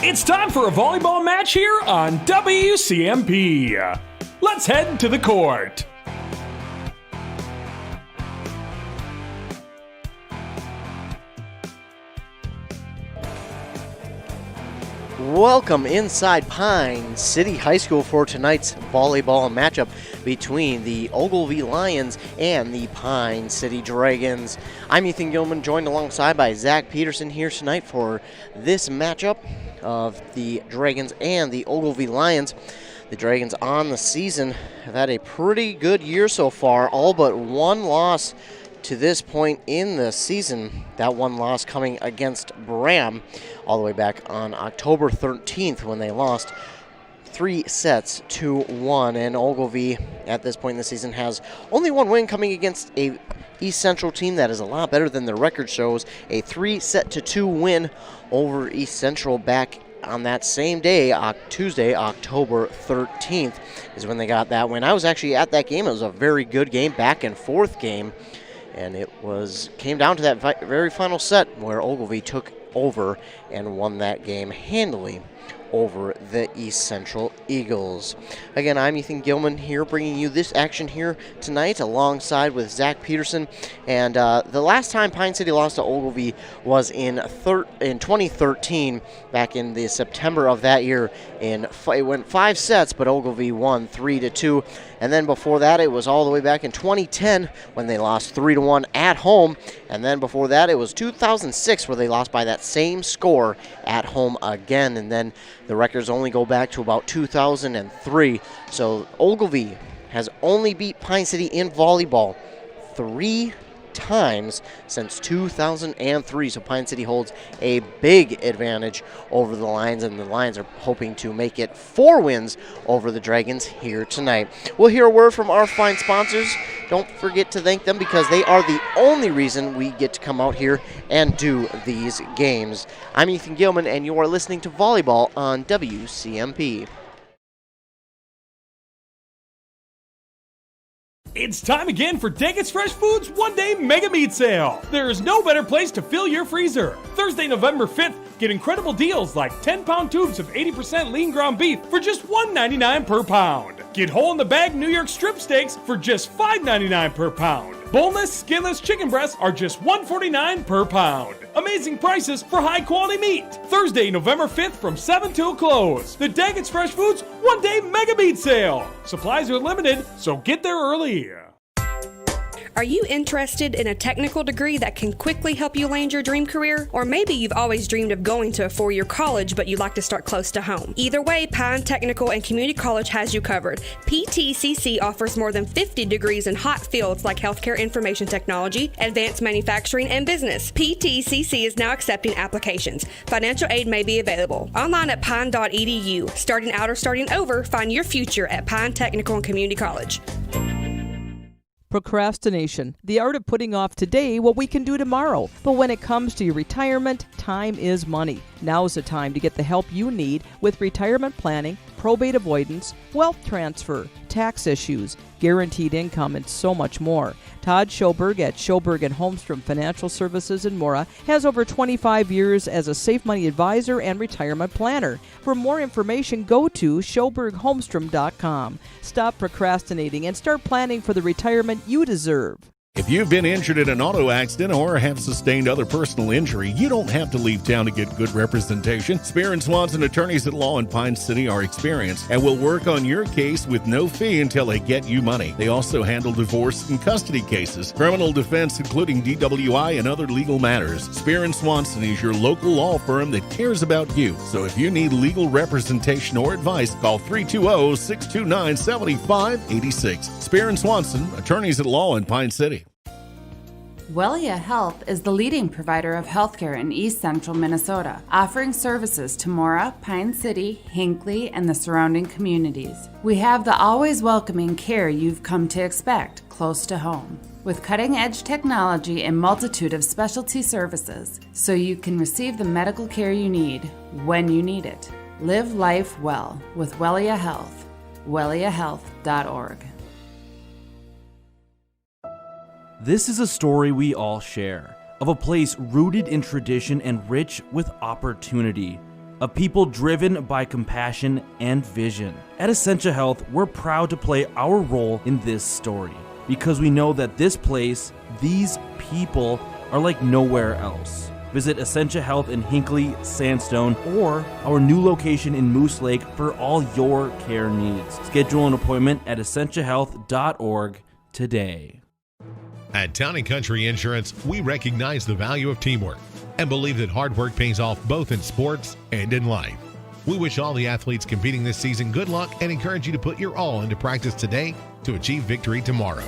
It's time for a volleyball match here on WCMP. Let's head to the court. Welcome inside Pine City High School for tonight's volleyball matchup between the Ogilvie Lions and the Pine City Dragons. I'm Ethan Gilman, joined alongside by Zach Peterson here tonight for this matchup of the Dragons and the Ogilvie Lions. The Dragons on the season have had a pretty good year so far, all but one loss to this point in the season. That one loss coming against Bram all the way back on October 13th when they lost 3-1. And Ogilvie at this point in the season has only one win, coming against a East Central team that is a lot better than their record shows. A 3-2 win over East Central back on that same day, Tuesday, October 13th is when they got that win. I was actually at that game. It was a very good game, back and forth game. And it came down to that very final set where Ogilvie took over and won that game handily over the East Central Eagles. Again, I'm Ethan Gilman here bringing you this action here tonight alongside with Zach Peterson. And the last time Pine City lost to Ogilvie was in 2013, back in the September of that year. It went 5 sets, but Ogilvie won 3-2. And then before that, it was all the way back in 2010 when they lost 3-1 at home. And then before that, it was 2006 where they lost by that same score at home again. And then the records only go back to about 2003. So Ogilvie has only beat Pine City in volleyball 3 times since 2003. So Pine City holds a big advantage over the Lions, and the Lions are hoping to make it 4 wins over the Dragons here tonight. We'll hear a word from our fine sponsors. Don't forget to thank them because they are the only reason we get to come out here and do these games. I'm Ethan Gilman, and you are listening to Volleyball on WCMP. It's time again for Daggett's Fresh Foods One-Day Mega Meat Sale. There is no better place to fill your freezer. Thursday, November 5th, get incredible deals like 10-pound tubes of 80% lean ground beef for just $1.99 per pound. Get whole-in-the-bag New York strip steaks for just $5.99 per pound. Boneless, skinless chicken breasts are just $1.49 per pound. Amazing prices for high-quality meat. Thursday, November 5th from 7 till close. The Daggett's Fresh Foods One-Day Mega Meat Sale. Supplies are limited, so get there early. Are you interested in a technical degree that can quickly help you land your dream career? Or maybe you've always dreamed of going to a 4-year college, but you'd like to start close to home. Either way, Pine Technical and Community College has you covered. PTCC offers more than 50 degrees in hot fields like healthcare information technology, advanced manufacturing, and business. PTCC is now accepting applications. Financial aid may be available. Online at pine.edu. Starting out or starting over, find your future at Pine Technical and Community College. Procrastination, the art of putting off today what we can do tomorrow. But when it comes to your retirement, time is money. Now is the time to get the help you need with retirement planning, probate avoidance, wealth transfer, tax issues, guaranteed income, and so much more. Todd Schoberg at Schoberg & Holmstrom Financial Services in Mora has over 25 years as a safe money advisor and retirement planner. For more information, go to schobergholmstrom.com. Stop procrastinating and start planning for the retirement you deserve. If you've been injured in an auto accident or have sustained other personal injury, you don't have to leave town to get good representation. Spear & Swanson attorneys at law in Pine City are experienced and will work on your case with no fee until they get you money. They also handle divorce and custody cases, criminal defense, including DWI and other legal matters. Spear & Swanson is your local law firm that cares about you. So if you need legal representation or advice, call 320-629-7586. Spear & Swanson, attorneys at law in Pine City. Wellia Health is the leading provider of healthcare in East Central Minnesota, offering services to Mora, Pine City, Hinckley, and the surrounding communities. We have the always welcoming care you've come to expect, close to home, with cutting-edge technology and multitude of specialty services, so you can receive the medical care you need when you need it. Live life well with Wellia Health. welliahealth.org. This is a story we all share, of a place rooted in tradition and rich with opportunity. of people driven by compassion and vision. At Essentia Health, we're proud to play our role in this story because we know that this place, these people, are like nowhere else. Visit Essentia Health in Hinckley, Sandstone, or our new location in Moose Lake for all your care needs. Schedule an appointment at essentiahealth.org today. At Town & Country Insurance, we recognize the value of teamwork and believe that hard work pays off both in sports and in life. We wish all the athletes competing this season good luck and encourage you to put your all into practice today to achieve victory tomorrow.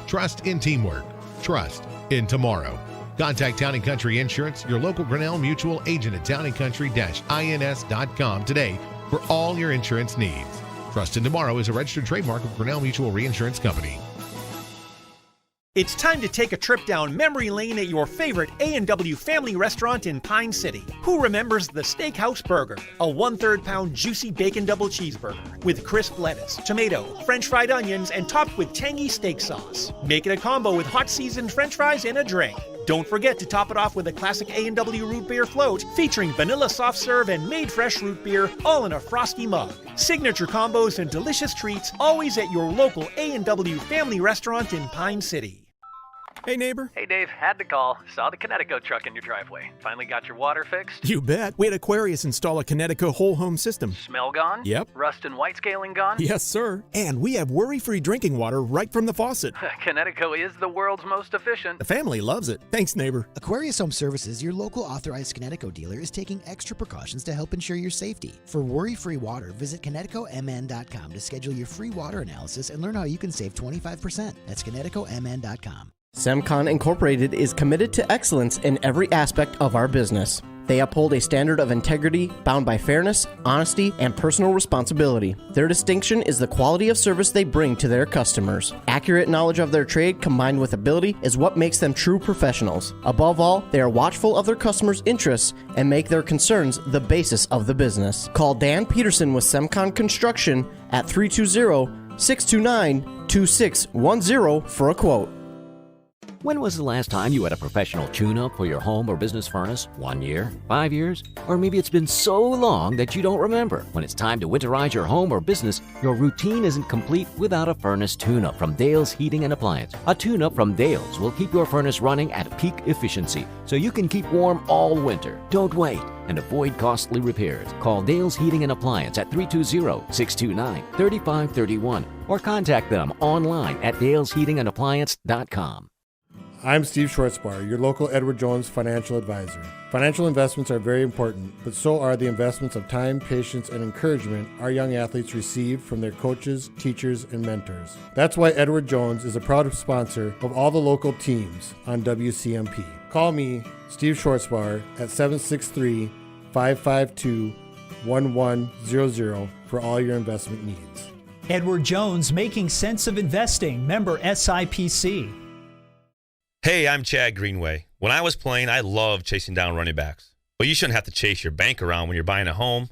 Trust in teamwork. Trust in tomorrow. Contact Town & Country Insurance, your local Grinnell Mutual agent at towncountry-ins.com today for all your insurance needs. Trust in Tomorrow is a registered trademark of Grinnell Mutual Reinsurance Company. It's time to take a trip down memory lane at your favorite A&W family restaurant in Pine City. Who remembers the Steakhouse Burger? A 1/3 pound juicy bacon double cheeseburger with crisp lettuce, tomato, French fried onions, and topped with tangy steak sauce. Make it a combo with hot seasoned French fries and a drink. Don't forget to top it off with a classic A&W root beer float featuring vanilla soft serve and made fresh root beer, all in a frosty mug. Signature combos and delicious treats always at your local A&W family restaurant in Pine City. Hey, neighbor. Hey, Dave. Had to call. Saw the Connecticut truck in your driveway. Finally got your water fixed? You bet. We had Aquarius install a Connecticut whole home system. Smell gone? Yep. Rust and white scaling gone? Yes, sir. And we have worry-free drinking water right from the faucet. Connecticut is the world's most efficient. The family loves it. Thanks, neighbor. Aquarius Home Services, your local authorized Connecticut dealer, is taking extra precautions to help ensure your safety. For worry-free water, visit ConnecticutMN.com to schedule your free water analysis and learn how you can save 25%. That's ConnecticutMN.com. Semcon Incorporated is committed to excellence in every aspect of our business. They uphold a standard of integrity bound by fairness, honesty, and personal responsibility. Their distinction is the quality of service they bring to their customers. Accurate knowledge of their trade combined with ability is what makes them true professionals. Above all, they are watchful of their customers' interests and make their concerns the basis of the business. Call Dan Peterson with Semcon Construction at 320-629-2610 for a quote. When was the last time you had a professional tune-up for your home or business furnace? 1 year? 5 years? Or maybe it's been so long that you don't remember. When it's time to winterize your home or business, your routine isn't complete without a furnace tune-up from Dale's Heating and Appliance. A tune-up from Dale's will keep your furnace running at peak efficiency so you can keep warm all winter. Don't wait and avoid costly repairs. Call Dale's Heating and Appliance at 320-629-3531 or contact them online at dalesheatingandappliance.com. I'm Steve Schwartzbar, your local Edward Jones financial advisor. Financial investments are very important, but so are the investments of time, patience, and encouragement our young athletes receive from their coaches, teachers, and mentors. That's why Edward Jones is a proud sponsor of all the local teams on WCMP. Call me, Steve Schwartzbar, at 763-552-1100 for all your investment needs. Edward Jones, Making Sense of Investing, member SIPC. Hey, I'm Chad Greenway. When I was playing, I loved chasing down running backs. But you shouldn't have to chase your bank around when you're buying a home.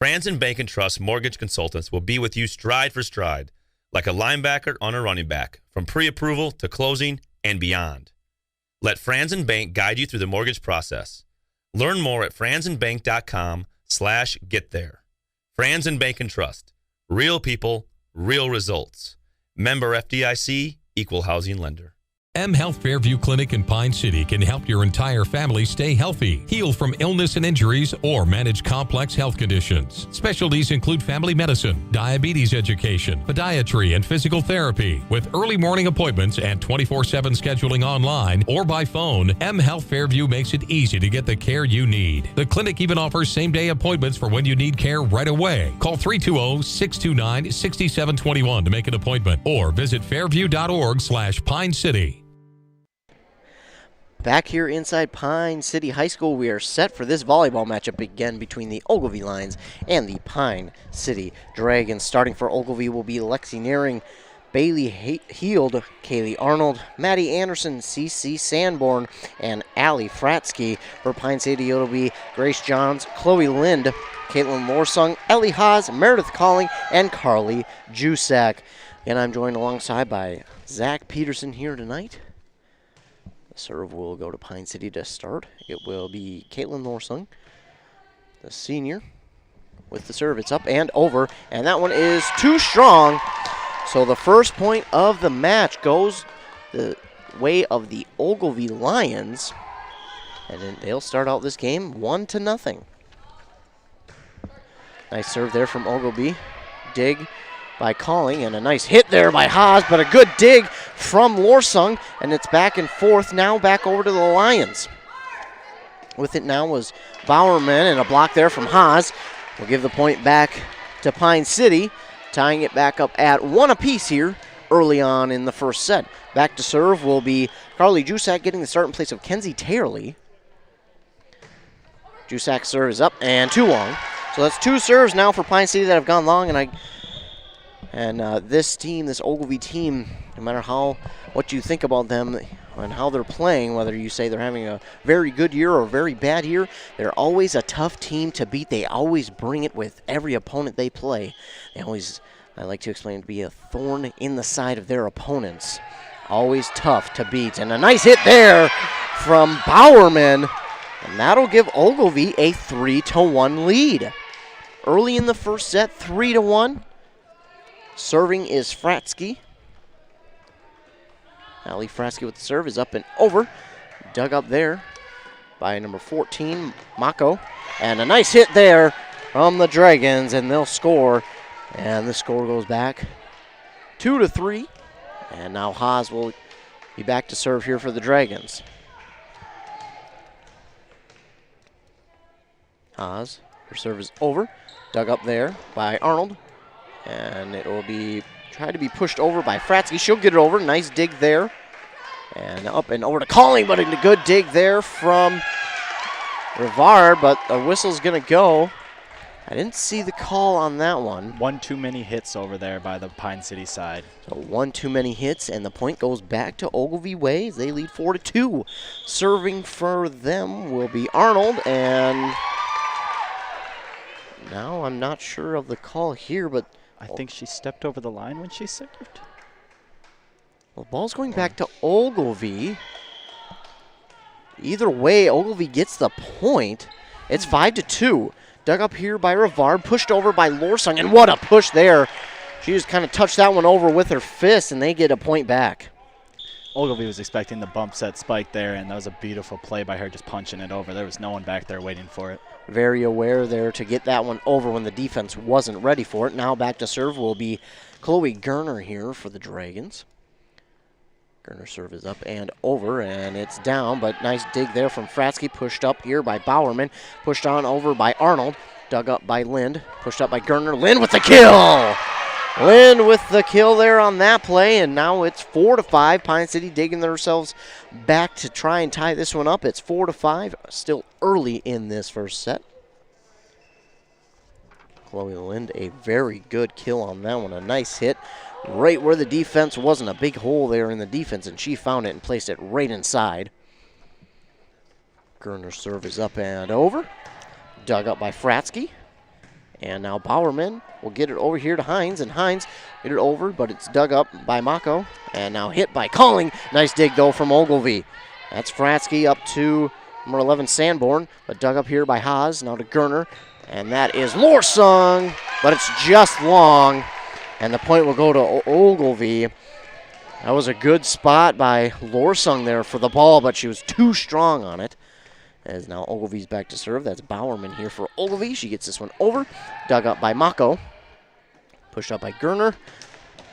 Franzen Bank & Trust Mortgage Consultants will be with you stride for stride, like a linebacker on a running back, from pre-approval to closing and beyond. Let Franzen Bank guide you through the mortgage process. Learn more at franzenbank.com/get there. Franzen Bank & Trust. Real people, real results. Member FDIC, Equal Housing Lender. M Health Fairview Clinic in Pine City can help your entire family stay healthy, heal from illness and injuries, or manage complex health conditions. Specialties include family medicine, diabetes education, podiatry, and physical therapy. With early morning appointments and 24/7 scheduling online or by phone, M Health Fairview makes it easy to get the care you need. The clinic even offers same-day appointments for when you need care right away. Call 320-629-6721 to make an appointment or visit fairview.org/Pine City. Back here inside Pine City High School, we are set for this volleyball matchup again between the Ogilvie Lions and the Pine City Dragons. Starting for Ogilvie will be Lexi Nearing, Bailey Heald, Kaylee Arnold, Maddie Anderson, CC Sanborn, and Allie Fratsky. For Pine City, it'll be Grace Johns, Chloe Lind, Caitlin Lorsung, Ellie Haas, Meredith Calling, and Carly Jusak. And I'm joined alongside by Zach Peterson here tonight. The serve will go to Pine City to start. It will be Caitlin Lorsung. the senior, with the serve. It's up and over, and that one is too strong. So the first point of the match goes the way of the Ogilvie Lions, and then they'll start out this game 1-0. Nice serve there from Ogilvie. Dig by Calling, and a nice hit there by Haas, but a good dig from Lorsung, and it's back and forth now, back over to the Lions. With it now was Bowerman, and a block there from Haas. We'll give the point back to Pine City, tying it back up at 1 apiece here early on in the first set. Back to serve will be Carly Jusak getting the start in place of Kenzie Taylor. Jusak's serve is up and too long. So that's 2 serves now for Pine City that have gone long, and this team, this Ogilvie team, no matter what you think about them and how they're playing, whether you say they're having a very good year or a very bad year, they're always a tough team to beat. They always bring it with every opponent they play. They always, I like to explain, to be a thorn in the side of their opponents. Always tough to beat. And a nice hit there from Bowerman, and that'll give Ogilvie a 3-1 lead. Early in the first set, 3-1. Serving is Fratsky. Ali Fratsky with the serve is up and over. Dug up there by number 14, Mako. And a nice hit there from the Dragons, and they'll score. And the score goes back 2-3. And now Haas will be back to serve here for the Dragons. Haas, her serve is over. Dug up there by Arnold. And it will be tried to be pushed over by Fratsky. She'll get it over. Nice dig there. And up and over to Calling, but a good dig there from Rivard, but the whistle's going to go. I didn't see the call on that one. One too many hits over there by the Pine City side. So one too many hits, and the point goes back to Ogilvie Ways. They lead 4-2. Serving for them will be Arnold, and now I'm not sure of the call here, but I think she stepped over the line when she served. Well, ball's going back to Ogilvie. Either way, Ogilvie gets the point. It's 5-2. Dug up here by Rivard, pushed over by Lorsung, and what a push there. She just kind of touched that one over with her fist, and they get a point back. Ogilvie was expecting the bump set spike there, and that was a beautiful play by her just punching it over. There was no one back there waiting for it. Very aware there to get that one over when the defense wasn't ready for it. Now back to serve will be Chloe Gerner here for the Dragons. Gerner's serve is up and over, and it's down, but nice dig there from Fratsky. Pushed up here by Bowerman. Pushed on over by Arnold. Dug up by Lind. Pushed up by Gerner. Lind with the kill! Lind with the kill there on that play, and now it's 4-5. Pine City digging themselves back to try and tie this one up. It's 4-5, still early in this first set. Chloe Lind, a very good kill on that one. A nice hit right where the defense wasn't. A big hole there in the defense, and she found it and placed it right inside. Gerner's serve is up and over. Dug up by Fratsky. And now Bowerman will get it over here to Hines, and Hines get it over, but it's dug up by Mako. And now hit by Calling. Nice dig, though, from Ogilvie. That's Fratsky up to number 11, Sanborn, but dug up here by Haas. Now to Gerner, and that is Lorsung, but it's just long. And the point will go to Ogilvie. That was a good spot by Lorsung there for the ball, but she was too strong on it. As now Ogilvie's back to serve. That's Bowerman here for Ogilvie. She gets this one over. Dug up by Mako. Pushed up by Gerner.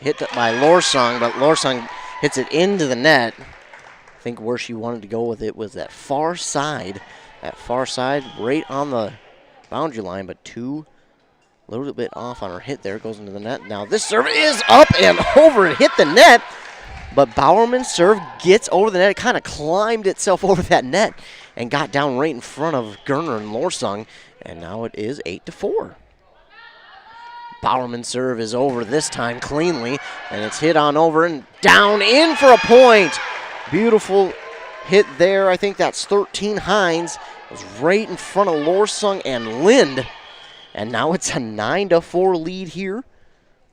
Hit by Lorsung, but Lorsung hits it into the net. I think where she wanted to go with it was that far side. That far side right on the boundary line, but a little bit off on her hit there. Goes into the net. Now this serve is up and over. It hit the net, but Bowerman's serve gets over the net. It kind of climbed itself over that net and got down right in front of Gerner and Lorsung, and now it is 8-4. Bowerman's serve is over this time cleanly, and it's hit on over and down in for a point. Beautiful hit there. I think that's 13 Hines. It was right in front of Lorsung and Lind, and now it's a 9-4 lead here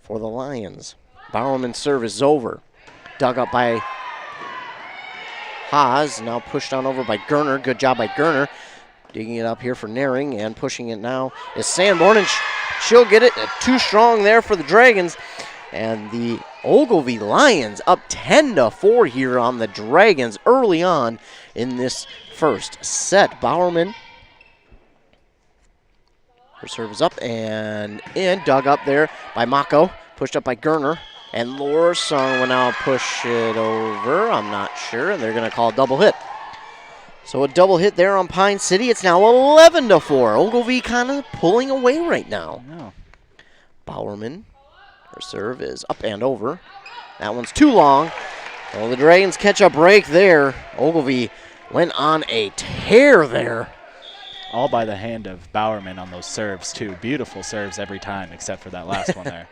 for the Lions. Bowerman's serve is over. Dug up by Haas, now pushed on over by Gerner. Good job by Gerner. Digging it up here for Naring, and pushing it now is Sanborn, and she'll get it. Too strong there for the Dragons. And the Ogilvie Lions up 10-4 here on the Dragons early on in this first set. Bowerman, her serve is up and in, dug up there by Mako, pushed up by Gerner, and Laura Sung will now push it over. I'm not sure, and they're going to call a double hit. So a double hit there on Pine City. It's now 11-4. Ogilvie kind of pulling away right now. No. Bowerman, her serve is up and over. That one's too long. Well, the Dragons catch a break there. Ogilvie went on a tear there. All by the hand of Bowerman on those serves, too. Beautiful serves every time, except for that last one there.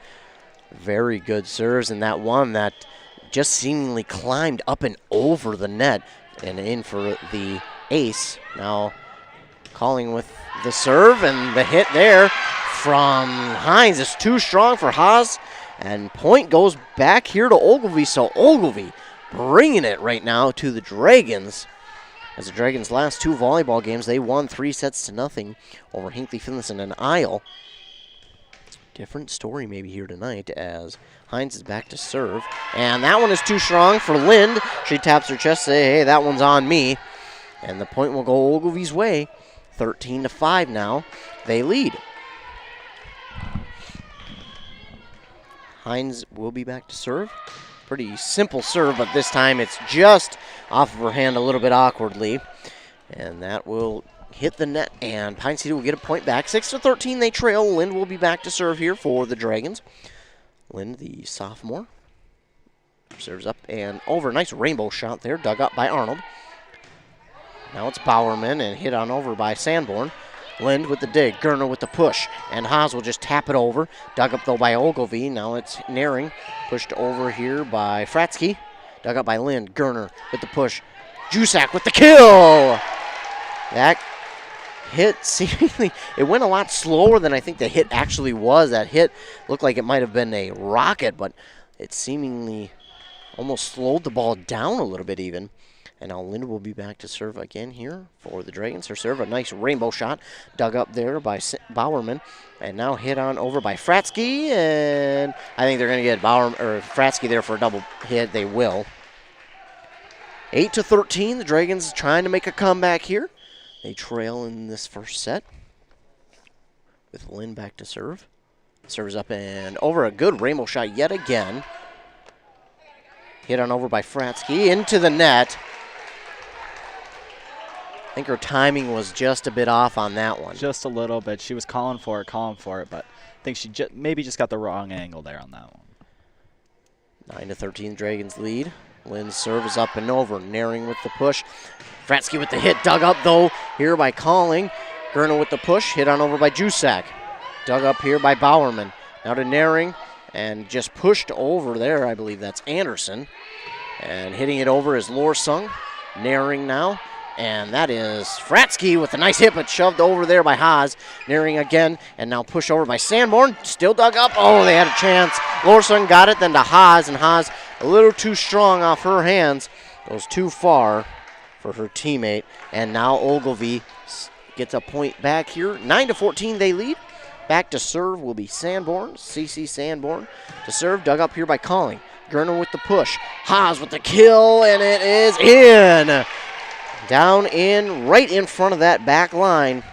Very good serves, and that one that just seemingly climbed up and over the net and in for the ace. Now calling with the serve, and the hit there from Hines is too strong for Haas, and point goes back here to Ogilvie. So Ogilvie bringing it right now to the Dragons. As the Dragons' last two volleyball games, they won 3-0 over Hinckley, Finlayson, and Isle. Different story maybe here tonight as Hines is back to serve. And that one is too strong for Lind. She taps her chest, say, hey, that one's on me. And the point will go Ogilvie's way. 13-5 now. They lead. Hines will be back to serve. Pretty simple serve, but this time it's just off of her hand a little bit awkwardly. And that will hit the net, and Pine City will get a point back. 6-13 they trail. Lind will be back to serve here for the Dragons. Lind, the sophomore, serves up and over. Nice rainbow shot there, dug up by Arnold. Now it's Bowerman, and hit on over by Sanborn. Lind with the dig, Gerner with the push, and Haas will just tap it over. Dug up though by Ogilvie. Now it's Naring, pushed over here by Fratsky. Dug up by Lind, Gerner with the push. Jusak with the kill! That hit seemingly, it went a lot slower than I think the hit actually was. That hit looked like it might have been a rocket, but it seemingly almost slowed the ball down a little bit even. And now Lind will be back to serve again here for the Dragons. Her serve, a nice rainbow shot, dug up there by Bowerman, and now hit on over by Fratsky, and I think they're going to get Fratsky there for a double hit. They will. 8-13, the Dragons trying to make a comeback here. They trail in this first set with Lind back to serve. Serves up and over, a good rainbow shot yet again. Hit on over by Fratsky into the net. I think her timing was just a bit off on that one. Just a little bit. She was calling for it, but I think she maybe just got the wrong angle there on that one. 9-13, Dragons lead. Lind's serve is up and over. Naring with the push. Fratsky with the hit. Dug up, though, here by Calling. Gerner with the push. Hit on over by Jusak. Dug up here by Bowerman. Now to Naring. And just pushed over there. I believe that's Anderson. And hitting it over is Lorsung. Naring now. And that is Fratsky with a nice hit, but shoved over there by Haas. Naring again, and now pushed over by Sanborn. Still dug up. Oh, they had a chance. Lorsung got it, then to Haas, and Haas a little too strong off her hands. Goes too far for her teammate. And now Ogilvie gets a point back here. 9-14 they lead. Back to serve will be Sanborn. CC Sanborn to serve. Dug up here by Calling. Gerner with the push. Haas with the kill, and it is in. Down in, right in front of that back line.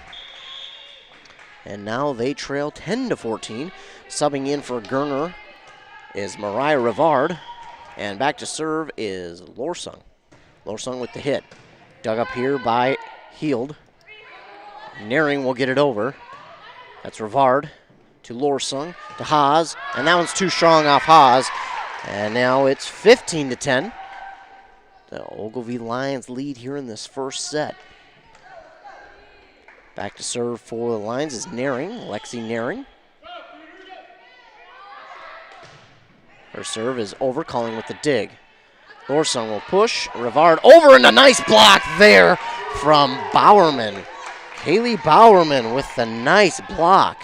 And now they trail 10-14. Subbing in for Gerner is Mariah Rivard. And back to serve is Lorsung. Lorsung with the hit. Dug up here by Heald. Naring will get it over. That's Rivard to Lorsung, to Haas. And that one's too strong off Haas. And now it's 15-10. The Ogilvie Lions lead here in this first set. Back to serve for the Lions is Naring, Lexi Naring. Her serve is over, Calling with the dig. Lorsung will push, Rivard over, and a nice block there from Bowerman. Kaylee Bowerman with the nice block.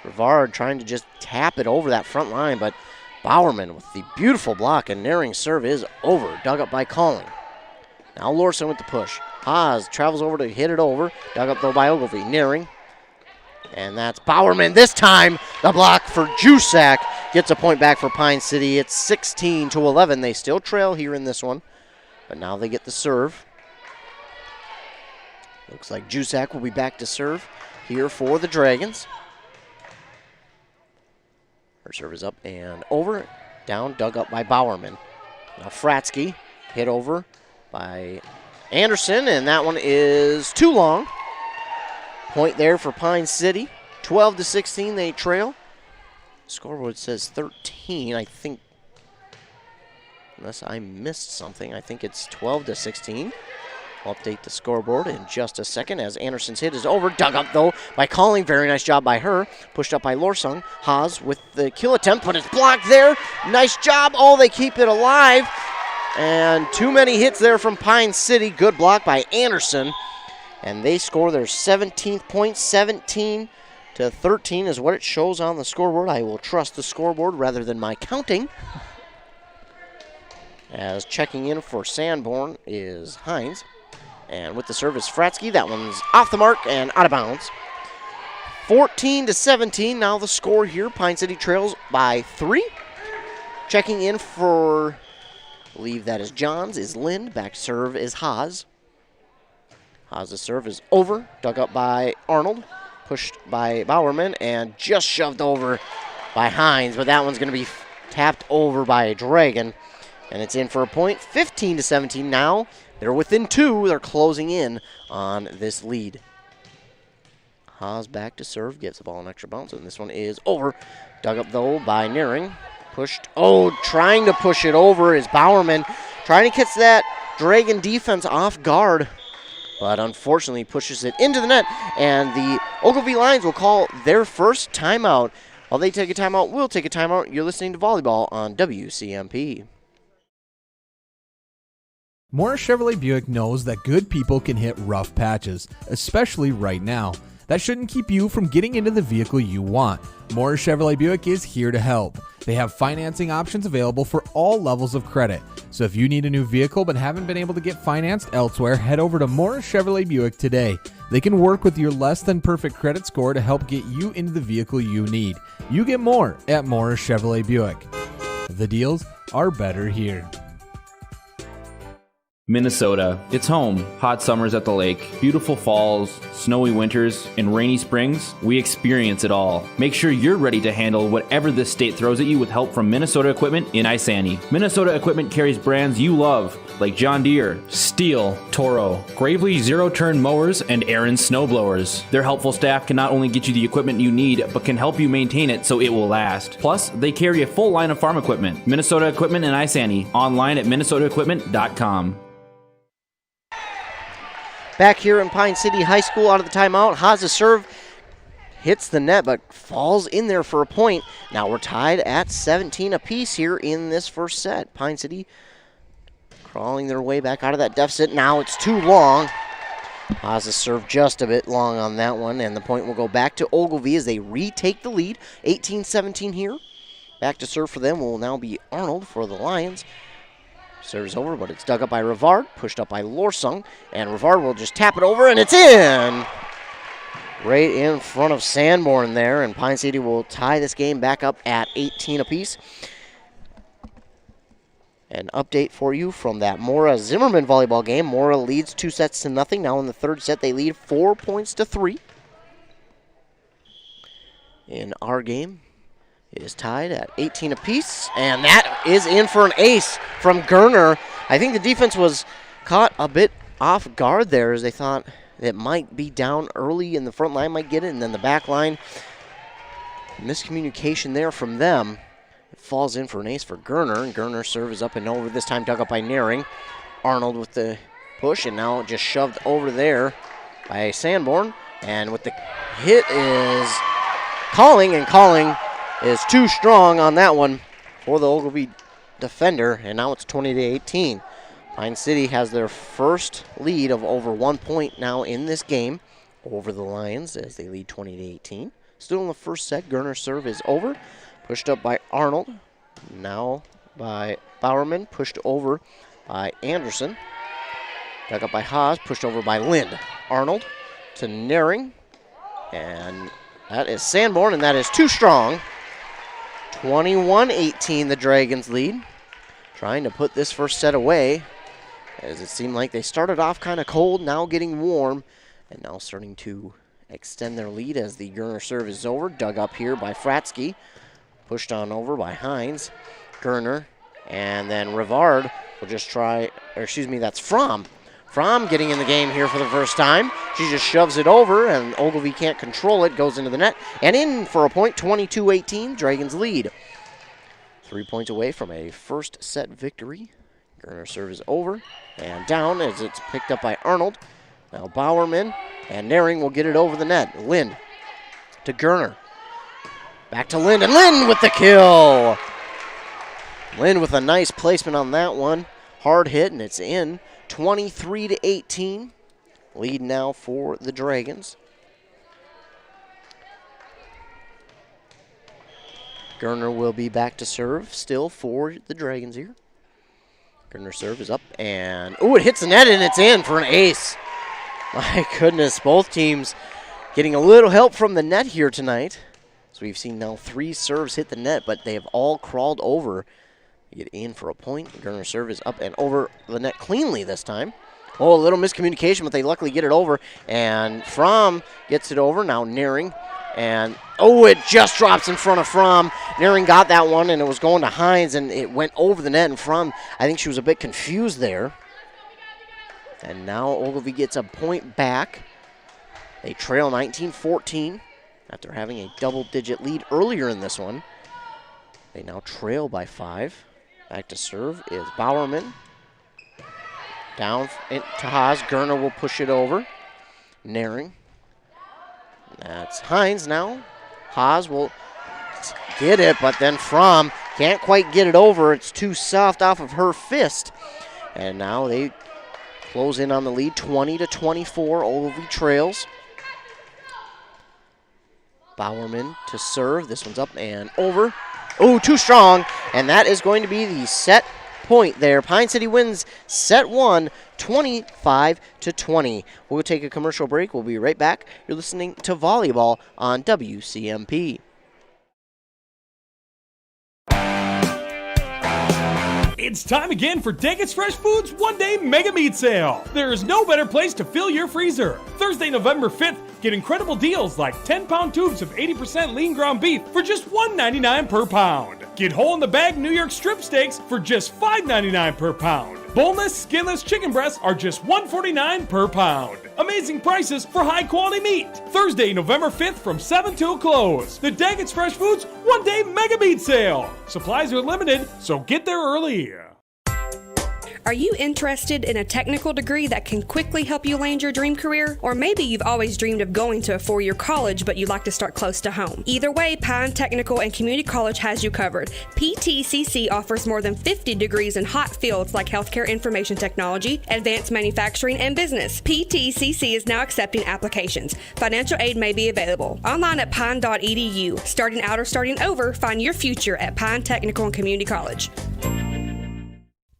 Rivard trying to just tap it over that front line, but Bowerman with the beautiful block, and Naring's serve is over. Dug up by Calling. Now Lorsung with the push. Haas travels over to hit it over. Dug up though by Ogilvie. Nearing. And that's Bowerman. This time, the block for Jusak gets a point back for Pine City. It's 16-11. They still trail here in this one, but now they get the serve. Looks like Jusak will be back to serve here for the Dragons. Her serve is up and over. Down, dug up by Bowerman. Now Fratsky hit over by Anderson, and that one is too long. Point there for Pine City. 12-16, they trail. Scoreboard says 13, I think. Unless I missed something, I think it's 12-16. I'll update the scoreboard in just a second as Anderson's hit is over. Dug up, though, by Calling. Very nice job by her. Pushed up by Lorsung. Haas with the kill attempt, but it's blocked there. Nice job. Oh, they keep it alive. And too many hits there from Pine City. Good block by Anderson. And they score their 17th point. 17-13 is what it shows on the scoreboard. I will trust the scoreboard rather than my counting. As checking in for Sanborn is Hines. And with the service, Fratsky. That one's off the mark and out of bounds. 14-17, now the score here. Pine City trails by 3. Checking in for, I believe that is Johns, is Lind. Back serve is Haas. Haas' serve is over. Dug up by Arnold. Pushed by Bowerman and just shoved over by Hines. But that one's going to be tapped over by a Dragon. And it's in for a point. 15-17 now. They're within 2. They're closing in on this lead. Haas back to serve. Gives the ball an extra bounce. And this one is over. Dug up, though, by Nearing. Pushed. Oh, trying to push it over is Bowerman. Trying to catch that Dragon defense off guard. But unfortunately pushes it into the net. And the Ogilvie Lions will call their first timeout. While they take a timeout, we'll take a timeout. You're listening to Volleyball on WCMP. Morris Chevrolet Buick knows that good people can hit rough patches, especially right now. That shouldn't keep you from getting into the vehicle you want. Morris Chevrolet Buick is here to help. They have financing options available for all levels of credit. So if you need a new vehicle but haven't been able to get financed elsewhere, head over to Morris Chevrolet Buick today. They can work with your less than perfect credit score to help get you into the vehicle you need. You get more at Morris Chevrolet Buick. The deals are better here. Minnesota. It's home. Hot summers at the lake, beautiful falls, snowy winters, and rainy springs. We experience it all. Make sure you're ready to handle whatever this state throws at you with help from Minnesota Equipment in Isani. Minnesota Equipment carries brands you love, like John Deere, Steel, Toro, Gravely zero-turn mowers, and Aaron snowblowers. Their helpful staff can not only get you the equipment you need, but can help you maintain it so it will last. Plus, they carry a full line of farm equipment. Minnesota Equipment in Isani. Online at minnesotaequipment.com. Back here in Pine City High School out of the timeout. Haas' serve hits the net but falls in there for a point. Now we're tied at 17 apiece here in this first set. Pine City crawling their way back out of that deficit. Now it's too long. Haas' serve just a bit long on that one, and the point will go back to Ogilvie as they retake the lead. 18-17 here. Back to serve for them will now be Arnold for the Lions. Serves over, but it's dug up by Rivard, pushed up by Lorsung, and Rivard will just tap it over, and it's in! Right in front of Sanborn there, and Pine City will tie this game back up at 18 apiece. An update for you from that Mora-Zimmerman volleyball game. Mora leads 2-0. Now in the third set, they lead 4-3. In our game, it is tied at 18 apiece, and that is in for an ace from Gerner. I think the defense was caught a bit off guard there as they thought it might be down early and the front line might get it, and then the back line, miscommunication there from them. It falls in for an ace for Gerner, and Gerner's serve is up and over, this time dug up by Nearing. Arnold with the push, and now just shoved over there by Sanborn, and with the hit is Calling, and Calling is too strong on that one for the Ogilvie defender, and now it's 20-18. Pine City has their first lead of over 1 point now in this game over the Lions as they lead 20-18. Still in the first set, Gerner's serve is over. Pushed up by Arnold, now by Bowerman, pushed over by Anderson. Dug up by Haas, pushed over by Lind. Arnold to Naring. And that is Sanborn, and that is too strong. 21-18, the Dragons lead. Trying to put this first set away, as it seemed like they started off kind of cold, now getting warm, and now starting to extend their lead as the Gerner serve is over. Dug up here by Fratsky. Pushed on over by Hines. Gerner, and then Rivard will just try, or excuse me, that's Fromm. Fromm getting in the game here for the first time. She just shoves it over, and Ogilvie can't control it, goes into the net, and in for a point, 22-18, Dragons lead. 3 points away from a first set victory. Gerner serve is over, and down as it's picked up by Arnold. Now Bowerman, and Naring will get it over the net. Lind to Gerner. Back to Lind, and Lind with the kill! Lind with a nice placement on that one. Hard hit, and it's in. 23-18. Lead now for the Dragons. Gerner will be back to serve still for the Dragons here. Gerner serve is up, and it hits the net, and it's in for an ace. My goodness, both teams getting a little help from the net here tonight. So we've seen now 3 serves hit the net, but they have all crawled over. Get in for a point. Gerner serve is up and over the net cleanly this time. Oh, a little miscommunication, but they luckily get it over. And Fromm gets it over. Now Naring. And, it just drops in front of Fromm. Naring got that one, and it was going to Hines, and it went over the net. And Fromm, I think she was a bit confused there. And now Ogilvie gets a point back. They trail 19-14 after having a double-digit lead earlier in this one. They now trail by 5. Back to serve is Bowerman. Down to Haas. Gerner will push it over. Naring. That's Hines now. Haas will get it, but then Fromm can't quite get it over. It's too soft off of her fist. And now they close in on the lead, 20-24. Ogilvie trails. Bowerman to serve. This one's up and over. Too strong, and that is going to be the set point there. Pine City wins set 1, 25-20. We'll take a commercial break. We'll be right back. You're listening to Volleyball on WCMP. It's time again for Daggett's Fresh Foods one-day mega meat sale. There is no better place to fill your freezer. Thursday, November 5th, get incredible deals like 10-pound tubes of 80% lean ground beef for just $1.99 per pound. Get whole-in-the-bag New York strip steaks for just $5.99 per pound. Boneless, skinless chicken breasts are just $1.49 per pound. Amazing prices for high-quality meat. Thursday, November 5th from 7 till close. The Daggett's Fresh Foods one-day mega meat sale. Supplies are limited, so get there early. Are you interested in a technical degree that can quickly help you land your dream career? Or maybe you've always dreamed of going to a four-year college, but you'd like to start close to home. Either way, Pine Technical and Community College has you covered. PTCC offers more than 50 degrees in hot fields like healthcare information technology, advanced manufacturing, and business. PTCC is now accepting applications. Financial aid may be available. Online at pine.edu. Starting out or starting over, find your future at Pine Technical and Community College.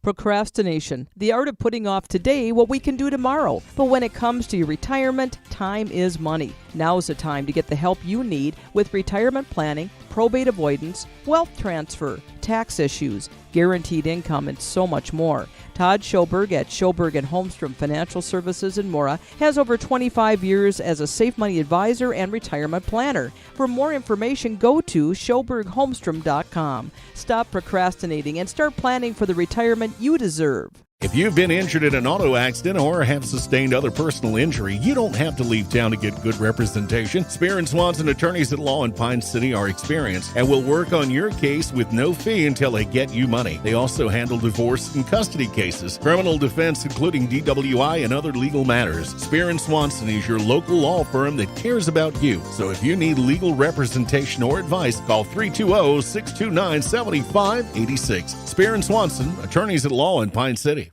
Procrastination, the art of putting off today what we can do tomorrow. But when it comes to your retirement, time is money. Now's the time to get the help you need with retirement planning, probate avoidance, wealth transfer, tax issues, guaranteed income, and so much more. Todd Schoberg at Schoberg & Holmstrom Financial Services in Mora has over 25 years as a safe money advisor and retirement planner. For more information, go to schobergholmstrom.com. Stop procrastinating and start planning for the retirement you deserve. If you've been injured in an auto accident or have sustained other personal injury, you don't have to leave town to get good representation. Spear & Swanson attorneys at law in Pine City are experienced and will work on your case with no fee until they get you money. They also handle divorce and custody cases, criminal defense, including DWI and other legal matters. Spear & Swanson is your local law firm that cares about you. So if you need legal representation or advice, call 320-629-7586. Spear & Swanson, attorneys at law in Pine City.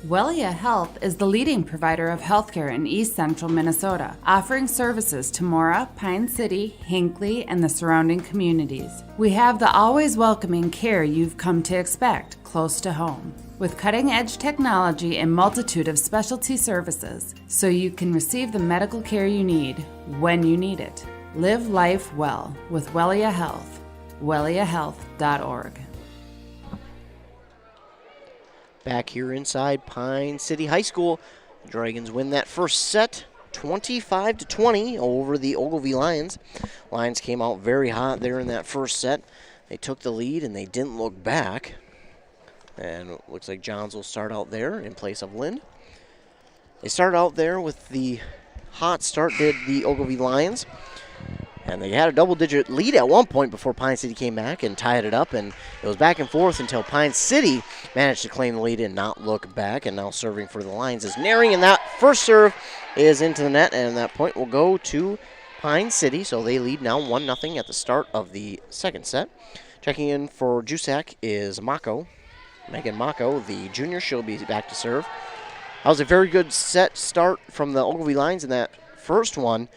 Wellia Health is the leading provider of healthcare in East Central Minnesota, offering services to Mora, Pine City, Hinckley, and the surrounding communities. We have the always welcoming care you've come to expect close to home, with cutting-edge technology and multitude of specialty services, so you can receive the medical care you need when you need it. Live life well with Wellia Health. WelliaHealth.org. Back here inside Pine City High School, the Dragons win that first set 25-20 over the Ogilvie Lions. Lions came out very hot there in that first set. They took the lead and they didn't look back. And it looks like Johns will start out there in place of Lind. They started out there with the hot start, did the Ogilvie Lions. And they had a double-digit lead at one point before Pine City came back and tied it up. And it was back and forth until Pine City managed to claim the lead and not look back. And now serving for the Lions is Naring. And that first serve is into the net. And that point will go to Pine City. So they lead now 1-0 at the start of the second set. Checking in for Jusak is Mako. Megan Mako, the junior. She'll be back to serve. That was a very good set start from the Ogilvie Lions in that first one.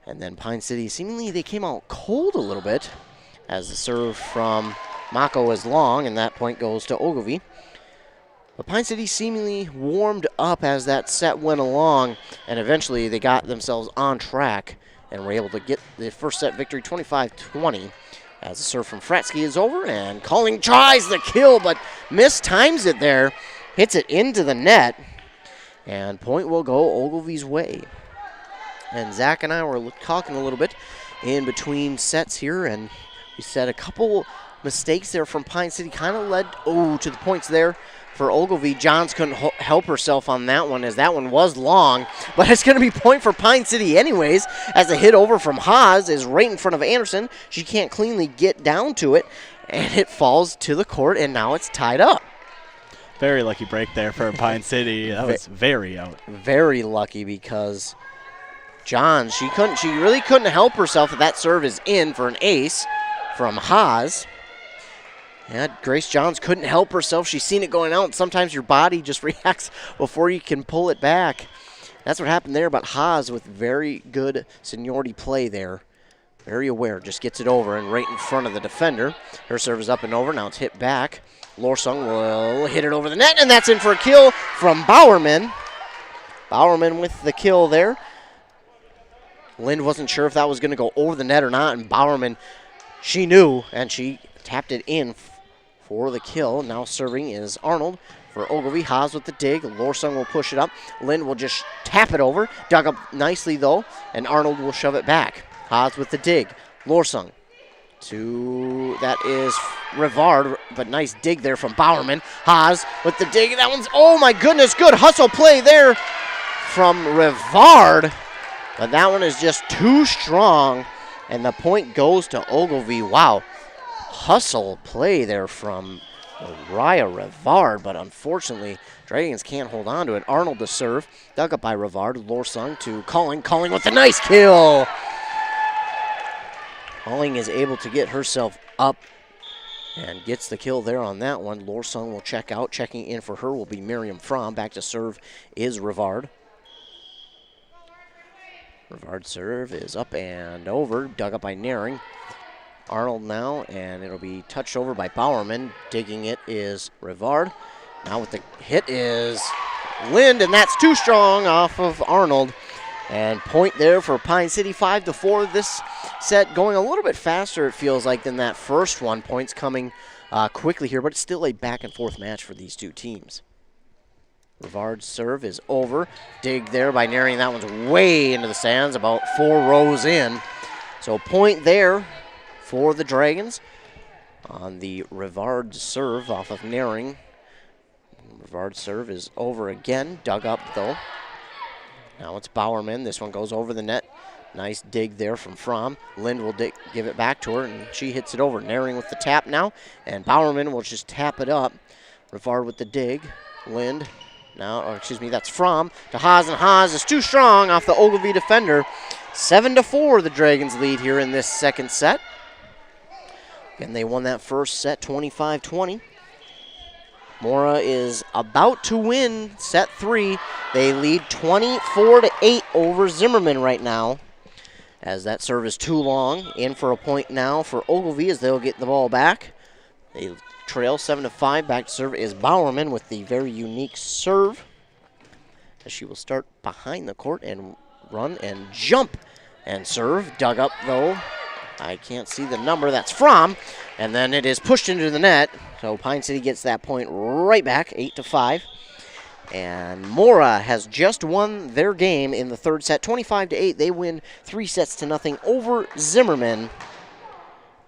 And then Pine City, seemingly they came out cold a little bit as the serve from Mako is long, and that point goes to Ogilvie. But Pine City seemingly warmed up as that set went along, and eventually they got themselves on track and were able to get the first set victory 25-20 as the serve from Fratsky is over, and Calling tries the kill but mistimes it there, hits it into the net, and point will go Ogilvie's way. And Zach and I were talking a little bit in between sets here, and we said a couple mistakes there from Pine City kind of led to the points there for Ogilvie. Johns couldn't help herself on that one, as that one was long, but it's going to be point for Pine City anyways, as the hit over from Haas is right in front of Anderson. She can't cleanly get down to it, and it falls to the court, and now it's tied up. Very lucky break there for Pine City. That was very out. Very lucky, because Johns, she really couldn't help herself if that serve is in for an ace from Haas. Yeah, Grace Johns couldn't help herself. She's seen it going out, and sometimes your body just reacts before you can pull it back. That's what happened there, but Haas with very good seniority play there. Very aware, just gets it over and right in front of the defender. Her serve is up and over, now it's hit back. Lorsung will hit it over the net, and that's in for a kill from Bowerman. Bowerman with the kill there. Lind wasn't sure if that was going to go over the net or not, and Bowerman, she knew, and she tapped it in for the kill. Now serving is Arnold for Ogilvie. Haas with the dig. Lorsung will push it up. Lind will just tap it over. Dug up nicely, though, and Arnold will shove it back. Haas with the dig. Lorsung that is Rivard, but nice dig there from Bowerman. Haas with the dig. That one's, oh my goodness, good hustle play there from Rivard. But that one is just too strong, and the point goes to Ogilvie. Wow, hustle play there from Raya Rivard, but unfortunately, Dragons can't hold on to it. Arnold to serve, dug up by Rivard. Lorsung to Calling. Calling with a nice kill. Calling is able to get herself up and gets the kill there on that one. Lorsung will check out. Checking in for her will be Miriam Fromm. Back to serve is Rivard. Rivard's serve is up and over, dug up by Naring. Arnold now, and it'll be touched over by Bowerman. Digging it is Rivard. Now with the hit is Lind, and that's too strong off of Arnold. And point there for Pine City, 5-4. This set going a little bit faster, it feels like, than that first one. Points coming quickly here, but it's still a back-and-forth match for these two teams. Rivard's serve is over. Dig there by Naring. That one's way into the stands, about 4 rows in. So point there for the Dragons on the Rivard serve off of Naring. Rivard's serve is over again. Dug up, though. Now it's Bowerman. This one goes over the net. Nice dig there from Fromm. Lind will give it back to her, and she hits it over. Naring with the tap now, and Bowerman will just tap it up. Rivard with the dig. Lind. Now, or excuse me, that's Fromm to Haas, and Haas is too strong off the Ogilvie defender. 7-4, the Dragons lead here in this second set. And they won that first set 25-20. Mora is about to win set 3. They lead 24-8 over Zimmerman right now. As that serve is too long. In for a point now for Ogilvie as they'll get the ball back. They trail 7-5. Back to serve is Bowerman with the very unique serve. As she will start behind the court and run and jump and serve. Dug up though. I can't see the number. That's Fromm. And then it is pushed into the net. So Pine City gets that point right back, 8-5. And Mora has just won their game in the third set, 25-8. They win 3-0 over Zimmerman.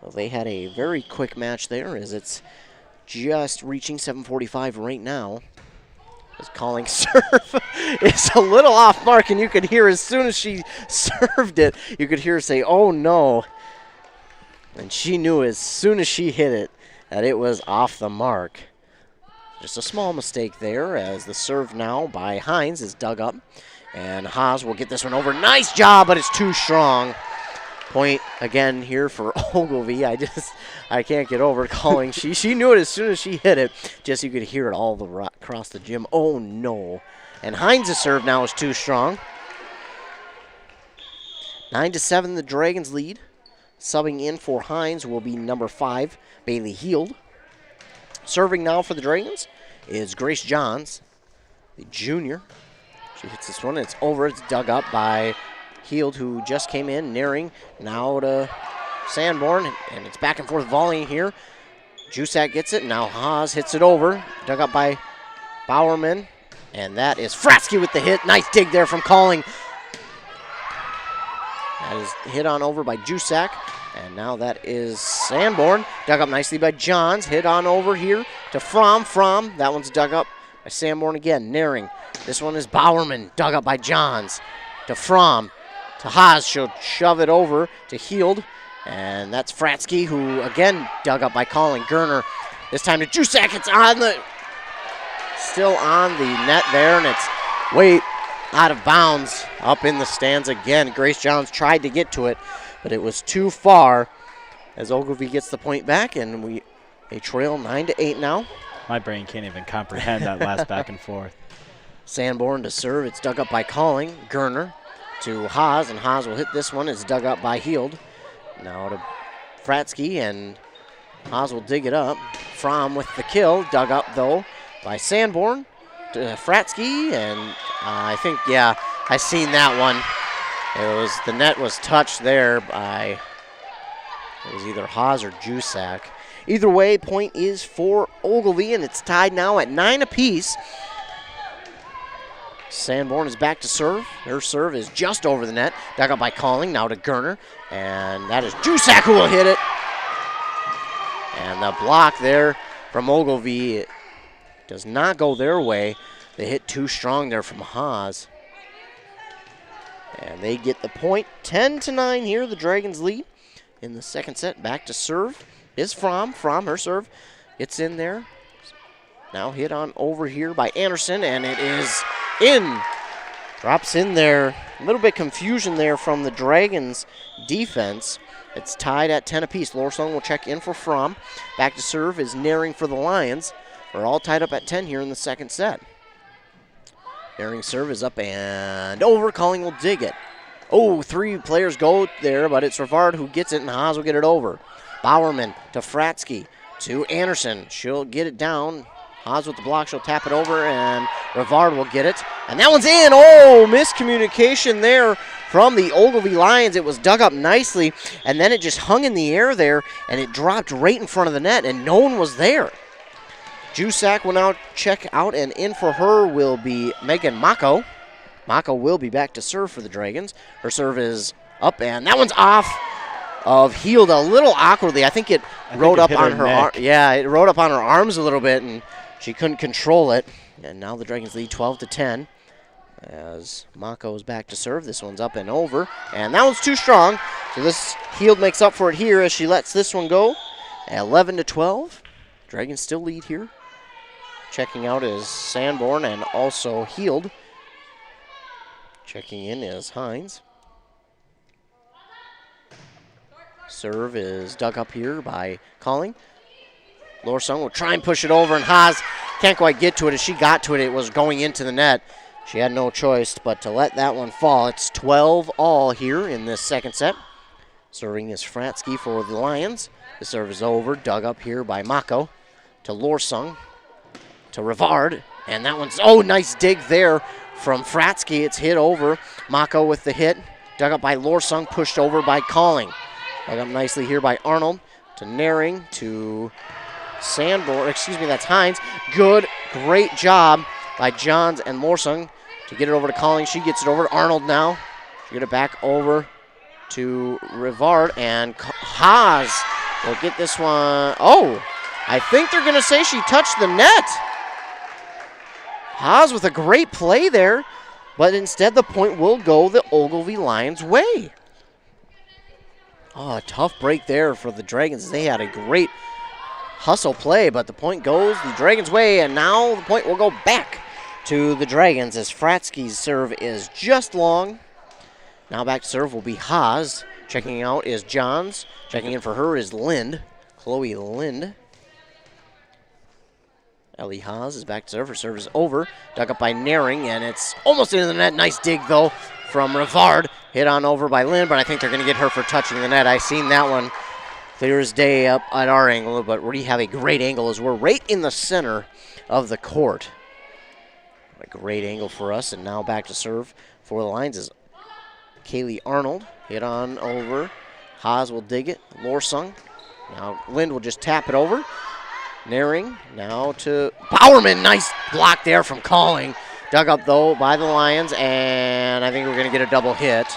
Well, they had a very quick match there as it's just reaching 7:45 right now. Is calling serve is a little off mark, and you could hear as soon as she served it, you could hear her say, "Oh no." And she knew as soon as she hit it that it was off the mark. Just a small mistake there as the serve now by Hines is dug up. And Haas will get this one over. Nice job, but it's too strong. Point again here for Ogilvie. I can't get over calling. She knew it as soon as she hit it. Just you could hear it all across the gym. Oh no. And Hines' serve now is too strong. 9-7 the Dragons lead. Subbing in for Hines will be number 5, Bailey Heald. Serving now for the Dragons is Grace Johns, the junior. She hits this one. It's over. It's dug up by Heald, who just came in, nearing now to Sanborn, and it's back and forth volleying here. Jusak gets it. Now Haas hits it over. Dug up by Bowerman, and that is Fratsky with the hit. Nice dig there from Calling. That is hit on over by Jusak. And now that is Sanborn. Dug up nicely by Johns. Hit on over here to Fromm. Fromm, that one's dug up by Sanborn again. Naring. This one is Bowerman. Dug up by Johns. To Fromm. To Haas. She'll shove it over to Heald. And that's Fratsky, who again dug up by Colin Gerner. This time to Jusak. It's on the... Still on the net there, and it's way out of bounds up in the stands again. Grace Johns tried to get to it, but it was too far as Ogilvie gets the point back, and they trail 9-8 now. My brain can't even comprehend that last back and forth. Sanborn to serve. It's dug up by Calling. Gerner to Haas, and Haas will hit this one. It's dug up by Heald. Now to Fratsky, and Haas will dig it up. Fromm with the kill. Dug up, though, by Sanborn to Fratsky, and I think, yeah, I seen that one. The net was touched there by, it was either Haas or Jusak. Either way, point is for Ogilvie, and it's tied now at 9 apiece. Sanborn is back to serve. Her serve is just over the net. Dug up by Calling, now to Gerner, and that is Jusak who will hit it. And the block there from Ogilvie does not go their way. They hit too strong there from Haas. And they get the point. 10-9 here, the Dragons lead in the second set. Back to serve is Fromm. Fromm, her serve, gets in there. Now hit on over here by Anderson, and it is in. Drops in there. A little bit confusion there from the Dragons defense. It's tied at 10 apiece. Lorsong will check in for Fromm. Back to serve is Naring for the Lions. We're all tied up at 10 here in the second set. Naring serve is up and over. Calling will dig it. Oh, 3 players go there, but it's Rivard who gets it, and Haas will get it over. Bowerman to Fratsky to Anderson. She'll get it down. Haas with the block. She'll tap it over, and Rivard will get it. And that one's in. Oh, miscommunication there from the Ogilvie Lions. It was dug up nicely, and then it just hung in the air there, and it dropped right in front of the net, and no one was there. Jusak will now check out, and in for her will be Megan Mako. Mako will be back to serve for the Dragons. Her serve is up, and that one's off of Heald a little awkwardly. I think it rode up on her arm. Yeah, it rode up on her arms a little bit, and she couldn't control it. And now the Dragons lead 12-10 as Mako is back to serve. This one's up and over, and that one's too strong. So this Heald makes up for it here as she lets this one go. 11-12. Dragons still lead here. Checking out is Sanborn and also Heald. Checking in is Hines. Serve is dug up here by Calling. Lorsong will try and push it over, and Haas can't quite get to it. As she got to it, it was going into the net. She had no choice but to let that one fall. It's 12 all here in this second set. Serving is Fratsky for the Lions. The serve is over, dug up here by Mako to Lorsung to Rivard. And that one's, nice dig there from Fratsky. It's hit over. Mako with the hit. Dug up by Lorsung, pushed over by Calling. Dug up nicely here by Arnold to Naring to Sandborn. That's Hines. Great job by Johns and Lorsung to get it over to Calling. She gets it over to Arnold now. She get it back over to Rivard, and Haas will get this one. I think they're going to say she touched the net. Haas with a great play there, but instead the point will go the Ogilvie Lions' way. A tough break there for the Dragons. They had a great hustle play, but the point goes the Dragons' way, and now the point will go back to the Dragons as Fratsky's serve is just long. Now back to serve will be Haas. Checking out is Johns. Checking in for her is Lind. Chloe Lind. Ellie Haas is back to serve. Her serve is over. Dug up by Naring, and it's almost into the net. Nice dig, though, from Rivard. Hit on over by Lind, but I think they're going to get her for touching the net. I seen that one clear as day up at our angle, but we have a great angle as we're right in the center of the court. A great angle for us, and now back to serve for the Lions is Kaylee Arnold. Hit on over. Haas will dig it. Lorsung. Now Lind will just tap it over. Naring now to Bowerman. Nice block there from Calling. Dug up, though, by the Lions, and I think we're going to get a double hit.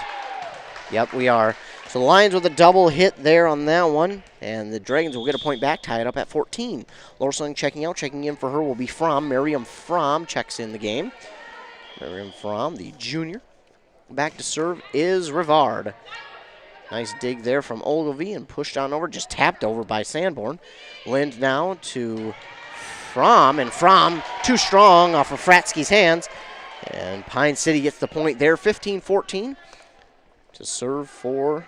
Yep, we are. So the Lions with a double hit there on that one, and the Dragons will get a point back, tie it up at 14. Lorsung checking out. Checking in for her will be Fromm. Miriam Fromm checks in the game. Miriam Fromm, the junior. Back to serve is Rivard. Nice dig there from Ogilvie and pushed on over, just tapped over by Sanborn. Lind now to Fromm, and Fromm too strong off of Fratsky's hands. And Pine City gets the point there, 15-14. To serve for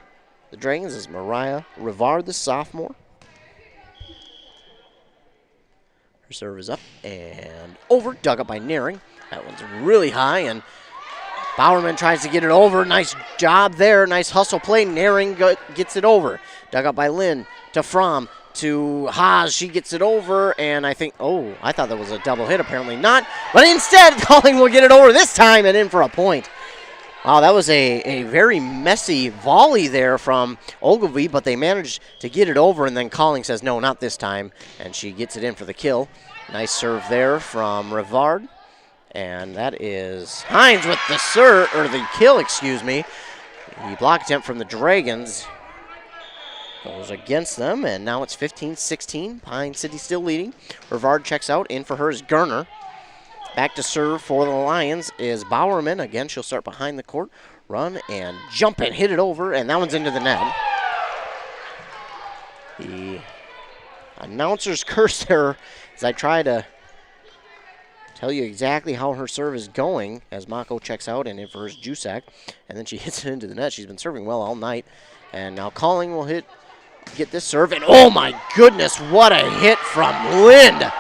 the Dragons is Mariah Rivard, the sophomore. Her serve is up and over, dug up by Naring. That one's really high, and Bowerman tries to get it over. Nice job there. Nice hustle play. Naring gets it over. Dug up by Lynn to Fromm to Haas. She gets it over, and I think, I thought that was a double hit. Apparently not. But instead, Calling will get it over this time and in for a point. Wow, that was a very messy volley there from Ogilvie, but they managed to get it over, and then Calling says, no, not this time, and she gets it in for the kill. Nice serve there from Rivard. And that is Hines with the serve, or the kill, excuse me. The block attempt from the Dragons goes against them, and now it's 15-16. Pine City still leading. Rivard checks out. In for her is Gerner. Back to serve for the Lions is Bowerman. Again, she'll start behind the court. Run and jump and hit it over, and that one's into the net. The announcer's curse there as I try to tell you exactly how her serve is going as Mako checks out, and in for her is Jusak. And then she hits it into the net. She's been serving well all night. And now Calling will get this serve, and oh my goodness, what a hit from Lind.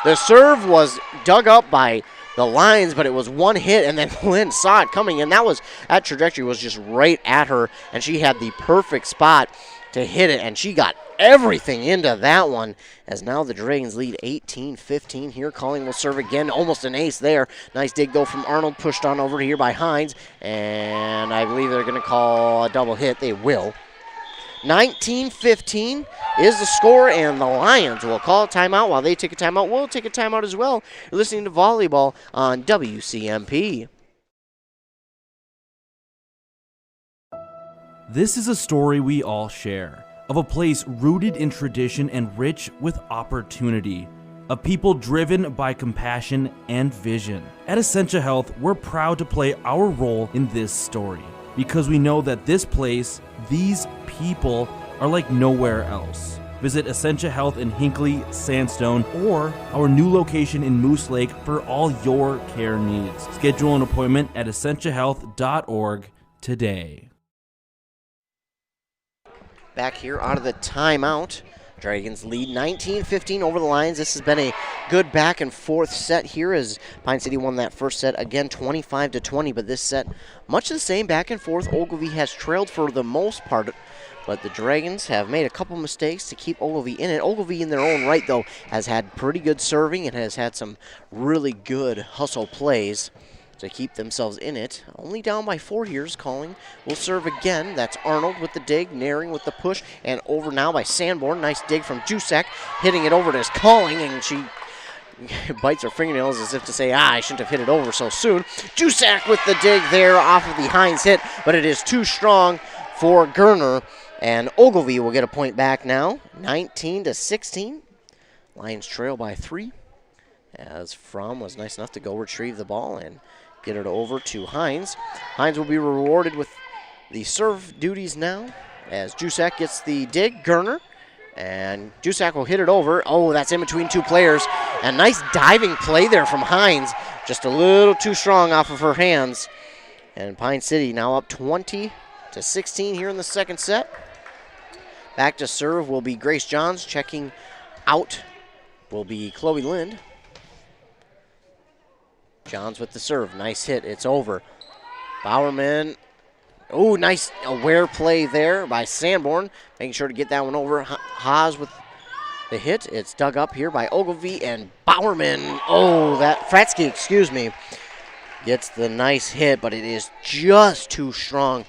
The serve was dug up by the Lions, but it was one hit, and then Lynn saw it coming, and that trajectory was just right at her, and she had the perfect spot to hit it, and she got everything into that one, as now the Dragons lead 18-15 here. Calling will serve again, almost an ace there. Nice dig, though, from Arnold, pushed on over here by Hines, and I believe they're going to call a double hit. They will. 19-15 is the score, and the Lions will call a timeout. While they take a timeout, we'll take a timeout as well. You're listening to Volleyball on WCMP. This is a story we all share, of a place rooted in tradition and rich with opportunity, of people driven by compassion and vision. At Essentia Health, we're proud to play our role in this story, because we know that this place, these people, are like nowhere else. Visit Essentia Health in Hinckley, Sandstone, or our new location in Moose Lake for all your care needs. Schedule an appointment at essentiahealth.org today. Back here out of the timeout Dragons lead 19-15 over the Lions. This has been a good back and forth set here as Pine City won that first set, again 25-20, but this set much the same back and forth. Ogilvie has trailed for the most part, but the Dragons have made a couple mistakes to keep Ogilvie in it. Ogilvie in their own right, though, has had pretty good serving and has had some really good hustle plays to keep themselves in it. Only down by 4 here. Calling will serve again. That's Arnold with the dig, Naring with the push, and over now by Sanborn. Nice dig from Jusak, hitting it over to his Calling, and she bites her fingernails as if to say, I shouldn't have hit it over so soon. Jusak with the dig there off of the Hines hit, but it is too strong for Gerner, and Ogilvie will get a point back now, 19-16. Lions trail by 3, as Fromm was nice enough to go retrieve the ball and get it over to Hines. Hines will be rewarded with the serve duties now as Jusak gets the dig. Gerner, and Jusak will hit it over. Oh, that's in between two players. A nice diving play there from Hines. Just a little too strong off of her hands. And Pine City now up 20-16 here in the second set. Back to serve will be Grace Johns. Checking out will be Chloe Lind. Johns with the serve. Nice hit. It's over. Bowerman. Oh, nice aware play there by Sanborn. Making sure to get that one over. Haas with the hit. It's dug up here by Ogilvie and Bowerman. Oh, Fratsky, excuse me, gets the nice hit, but it is just too strong.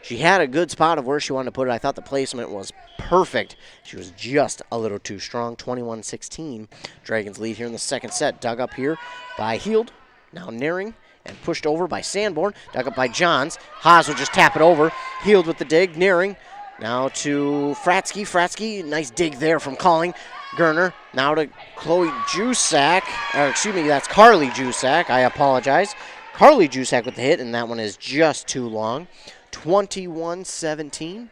She had a good spot of where she wanted to put it. I thought the placement was perfect. She was just a little too strong. 21-16. Dragons lead here in the second set. Dug up here by Heald. Now Naring, and pushed over by Sanborn. Dug up by Johns. Haas will just tap it over. Heald with the dig. Naring now to Fratsky. Fratsky, nice dig there from Calling. Gerner now to Chloe Jusak. Excuse me, that's Carly Jusak. I apologize. Carly Jusak with the hit, and that one is just too long. 21-17.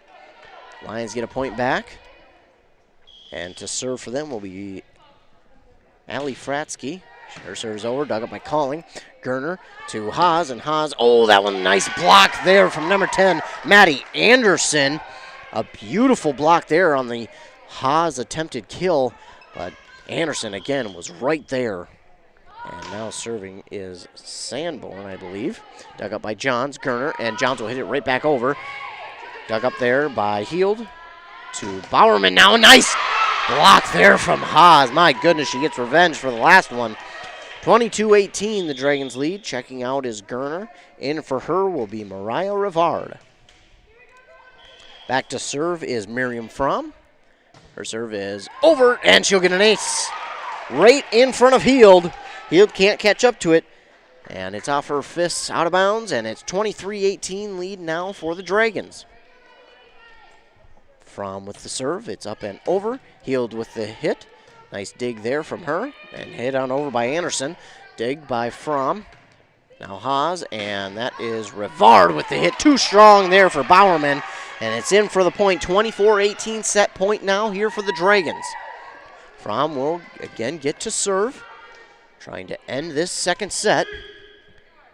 Lions get a point back. And to serve for them will be Allie Fratsky. Her serve's over, dug up by Calling. Gerner to Haas, and Haas, oh, that one, nice block there from number 10, Maddie Anderson. A beautiful block there on the Haas attempted kill, but Anderson, again, was right there. And now serving is Sanborn, I believe. Dug up by Johns, Gerner, and Johns will hit it right back over. Dug up there by Heald to Bowerman. Now a nice block there from Haas. My goodness, she gets revenge for the last one. 22-18, the Dragons lead. Checking out is Gerner. In for her will be Mariah Rivard. Back to serve is Miriam Fromm. Her serve is over, and she'll get an ace. Right in front of Heald. Heald can't catch up to it. And it's off her fists, out of bounds, and it's 23-18 lead now for the Dragons. Fromm with the serve. It's up and over. Heald with the hit. Nice dig there from her, and hit on over by Anderson. Dig by Fromm. Now Haas, and that is Rivard with the hit. Too strong there for Bowerman, and it's in for the point. 24-18 set point now here for the Dragons. Fromm will again get to serve, trying to end this second set.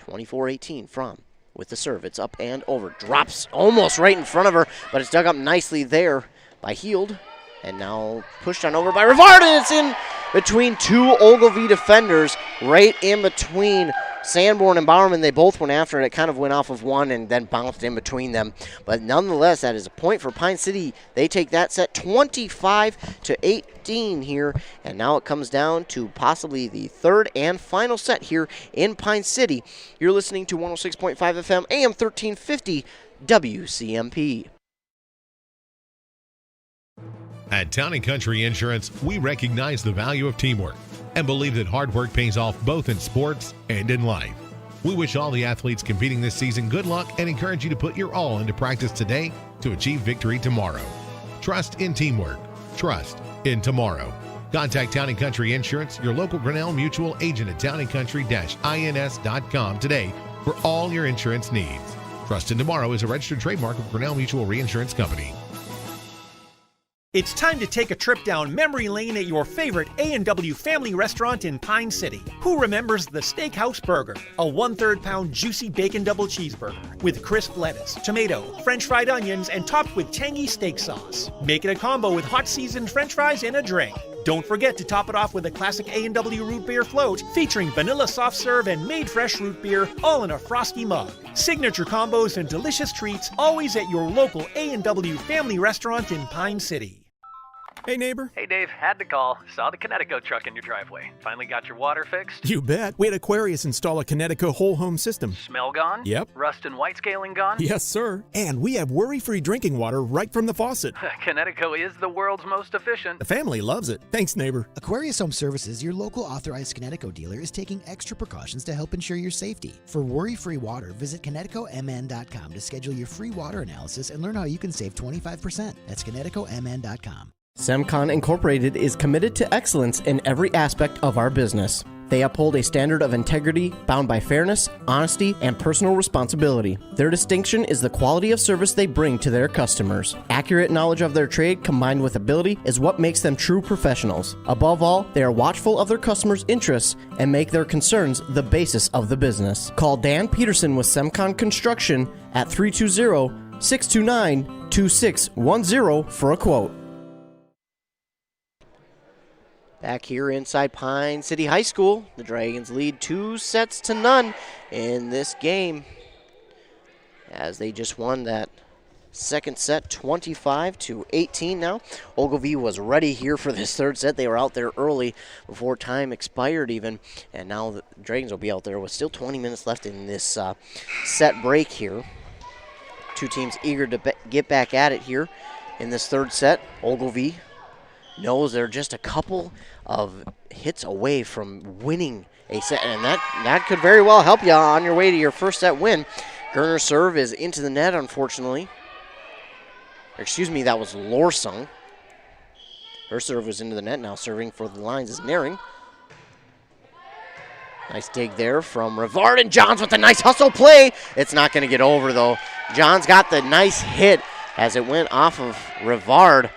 24-18, Fromm with the serve. It's up and over. Drops almost right in front of her, but it's dug up nicely there by Heald. And now pushed on over by Rivard, and it's in between two Ogilvie defenders, right in between Sanborn and Bowerman. They both went after it. It kind of went off of one and then bounced in between them. But nonetheless, that is a point for Pine City. They take that set 25-18 here. And now it comes down to possibly the third and final set here in Pine City. You're listening to 106.5 FM, AM 1350, WCMP. At Town & Country Insurance, we recognize the value of teamwork and believe that hard work pays off both in sports and in life. We wish all the athletes competing this season good luck and encourage you to put your all into practice today to achieve victory tomorrow. Trust in teamwork. Trust in tomorrow. Contact Town & Country Insurance, your local Grinnell Mutual agent at towncountry-ins.com today for all your insurance needs. Trust in tomorrow is a registered trademark of Grinnell Mutual Reinsurance Company. It's time to take a trip down memory lane at your favorite A&W family restaurant in Pine City. Who remembers the Steakhouse Burger? A 1/3 pound juicy bacon double cheeseburger with crisp lettuce, tomato, French fried onions, and topped with tangy steak sauce. Make it a combo with hot seasoned French fries and a drink. Don't forget to top it off with a classic A&W root beer float featuring vanilla soft serve and made fresh root beer, all in a frosty mug. Signature combos and delicious treats, always at your local A&W family restaurant in Pine City. Hey, neighbor. Hey, Dave. Had to call. Saw the Connecticut truck in your driveway. Finally got your water fixed? You bet. We had Aquarius install a Connecticut whole home system. Smell gone? Yep. Rust and white scaling gone? Yes, sir. And we have worry-free drinking water right from the faucet. Connecticut is the world's most efficient. The family loves it. Thanks, neighbor. Aquarius Home Services, your local authorized Connecticut dealer, is taking extra precautions to help ensure your safety. For worry-free water, visit ConnecticutMN.com to schedule your free water analysis and learn how you can save 25%. That's ConnecticutMN.com. Semcon Incorporated is committed to excellence in every aspect of our business. They uphold a standard of integrity bound by fairness, honesty, and personal responsibility. Their distinction is the quality of service they bring to their customers. Accurate knowledge of their trade combined with ability is what makes them true professionals. Above all, they are watchful of their customers' interests and make their concerns the basis of the business. Call Dan Peterson with Semcon Construction at 320-629-2610 for a quote. Back here inside Pine City High School, the Dragons lead 2-0 in this game as they just won that second set 25-18 now. Ogilvie was ready here for this third set. They were out there early before time expired even, and now the Dragons will be out there with still 20 minutes left in this set break here. Two teams eager to get back at it here in this third set. Ogilvie knows they're just a couple of hits away from winning a set, and that could very well help you on your way to your first set win. Gerner's serve is into the net, unfortunately. Excuse me, that was Lorsung. Her serve was into the net. Now serving for the lines is Naring. Nice dig there from Rivard, and Johns with a nice hustle play. It's not going to get over, though. Johns got the nice hit as it went off of Rivard.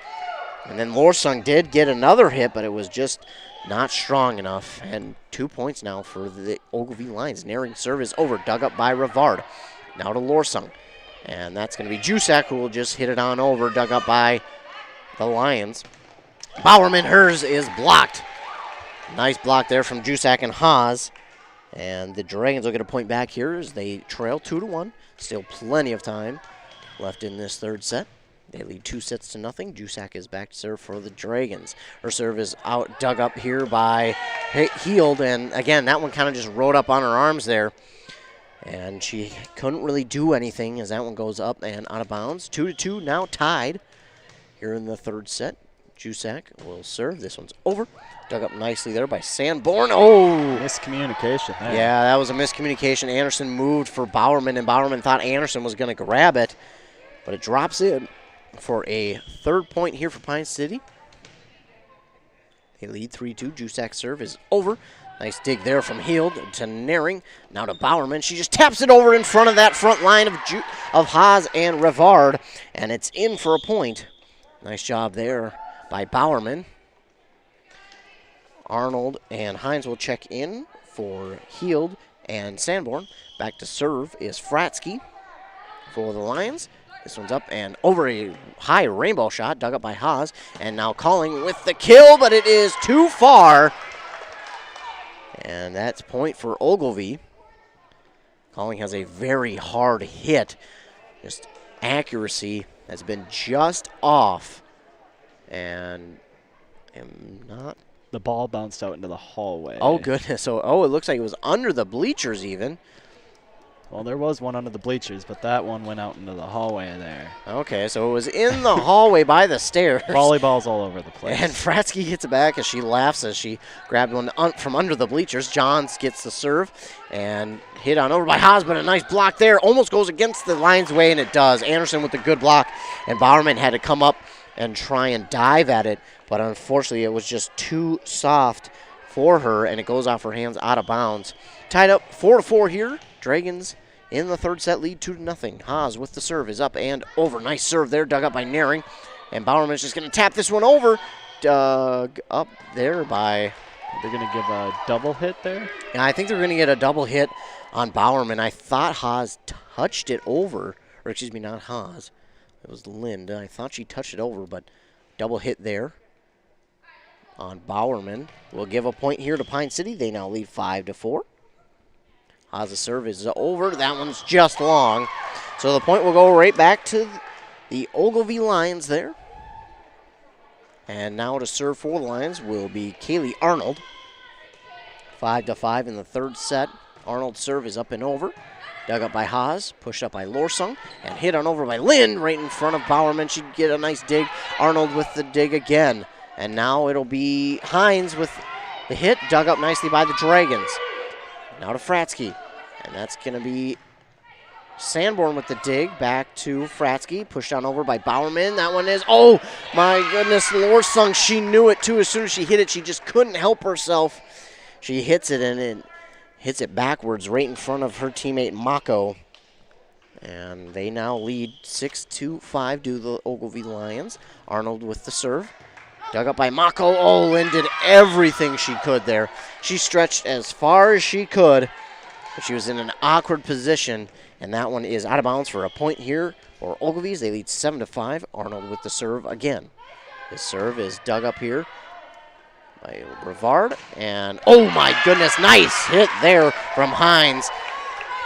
And then Lorsung did get another hit, but it was just not strong enough. And 2 points now for the Ogilvie Lions. Naring serve is over, dug up by Rivard. Now to Lorsung. And that's going to be Jusak, who will just hit it on over, dug up by the Lions. Bowerman, hers is blocked. Nice block there from Jusak and Haas. And the Dragons will get a point back here as they trail 2-1. Still plenty of time left in this third set. They lead 2-0. Jusak is back to serve for the Dragons. Her serve is out, dug up here by Heald, and again, that one kind of just rode up on her arms there. And she couldn't really do anything as that one goes up and out of bounds. 2-2, now tied here in the third set. Jusak will serve. This one's over. Dug up nicely there by Sanborn. Oh! Miscommunication there. Yeah, that was a miscommunication. Anderson moved for Bowerman, and Bowerman thought Anderson was going to grab it, but it drops in for a third point here for Pine City. They lead 3-2. Jusak's serve is over. Nice dig there from Heald to Naring. Now to Bowerman. She just taps it over in front of that front line of Haas and Rivard, and it's in for a point. Nice job there by Bowerman. Arnold and Hines will check in for Heald and Sanborn. Back to serve is Fratsky for the Lions. This one's up and over, a high rainbow shot dug up by Haas. And now Calling with the kill, but it is too far. And that's point for Ogilvie. Calling has a very hard hit. Just accuracy has been just off. And I'm not. The ball bounced out into the hallway. Oh, goodness. So, it looks like it was under the bleachers even. Well, there was one under the bleachers, but that one went out into the hallway there. Okay, so it was in the hallway by the stairs. Volleyball's all over the place. And Fratsky gets it back as she laughs as she grabbed one from under the bleachers. Johns gets the serve and hit on over by Haas, but a nice block there. Almost goes against the line's way, and it does. Anderson with the good block, and Bowerman had to come up and try and dive at it, but unfortunately it was just too soft for her, and it goes off her hands out of bounds. Tied up 4-4 here. Dragons in the third set lead 2-0. Haas with the serve is up and over. Nice serve there, dug up by Naring. And Bowerman's just going to tap this one over. Dug up there by... They're going to give a double hit there? Yeah, I think they're going to get a double hit on Bowerman. I thought Haas touched it over. Or excuse me, not Haas. It was Linda. I thought she touched it over, but double hit there on Bowerman. We'll give a point here to Pine City. They now lead 5-4. Haas' serve is over. That one's just long. So the point will go right back to the Ogilvie Lions there. And now to serve for the Lions will be Kaylee Arnold. 5-5 in the third set. Arnold's serve is up and over. Dug up by Haas, pushed up by Lorsung, and hit on over by Lynn right in front of Bowerman. She'd get a nice dig. Arnold with the dig again. And now it'll be Hines with the hit, dug up nicely by the Dragons. Now to Fratsky. And that's going to be Sanborn with the dig. Back to Fratsky. Pushed on over by Bowerman. That one is, oh my goodness, Lorsung. She knew it too. As soon as she hit it, she just couldn't help herself. She hits it and it hits it backwards right in front of her teammate Mako. And they now lead 6-5 to the Ogilvie Lions. Arnold with the serve. Dug up by Mako. Oh, Lynn did everything she could there. She stretched as far as she could, but she was in an awkward position, and that one is out of bounds for a point here for Ogilvie's. They lead 7-5. Arnold with the serve again. The serve is dug up here by Brevard, and oh my goodness, nice hit there from Hines.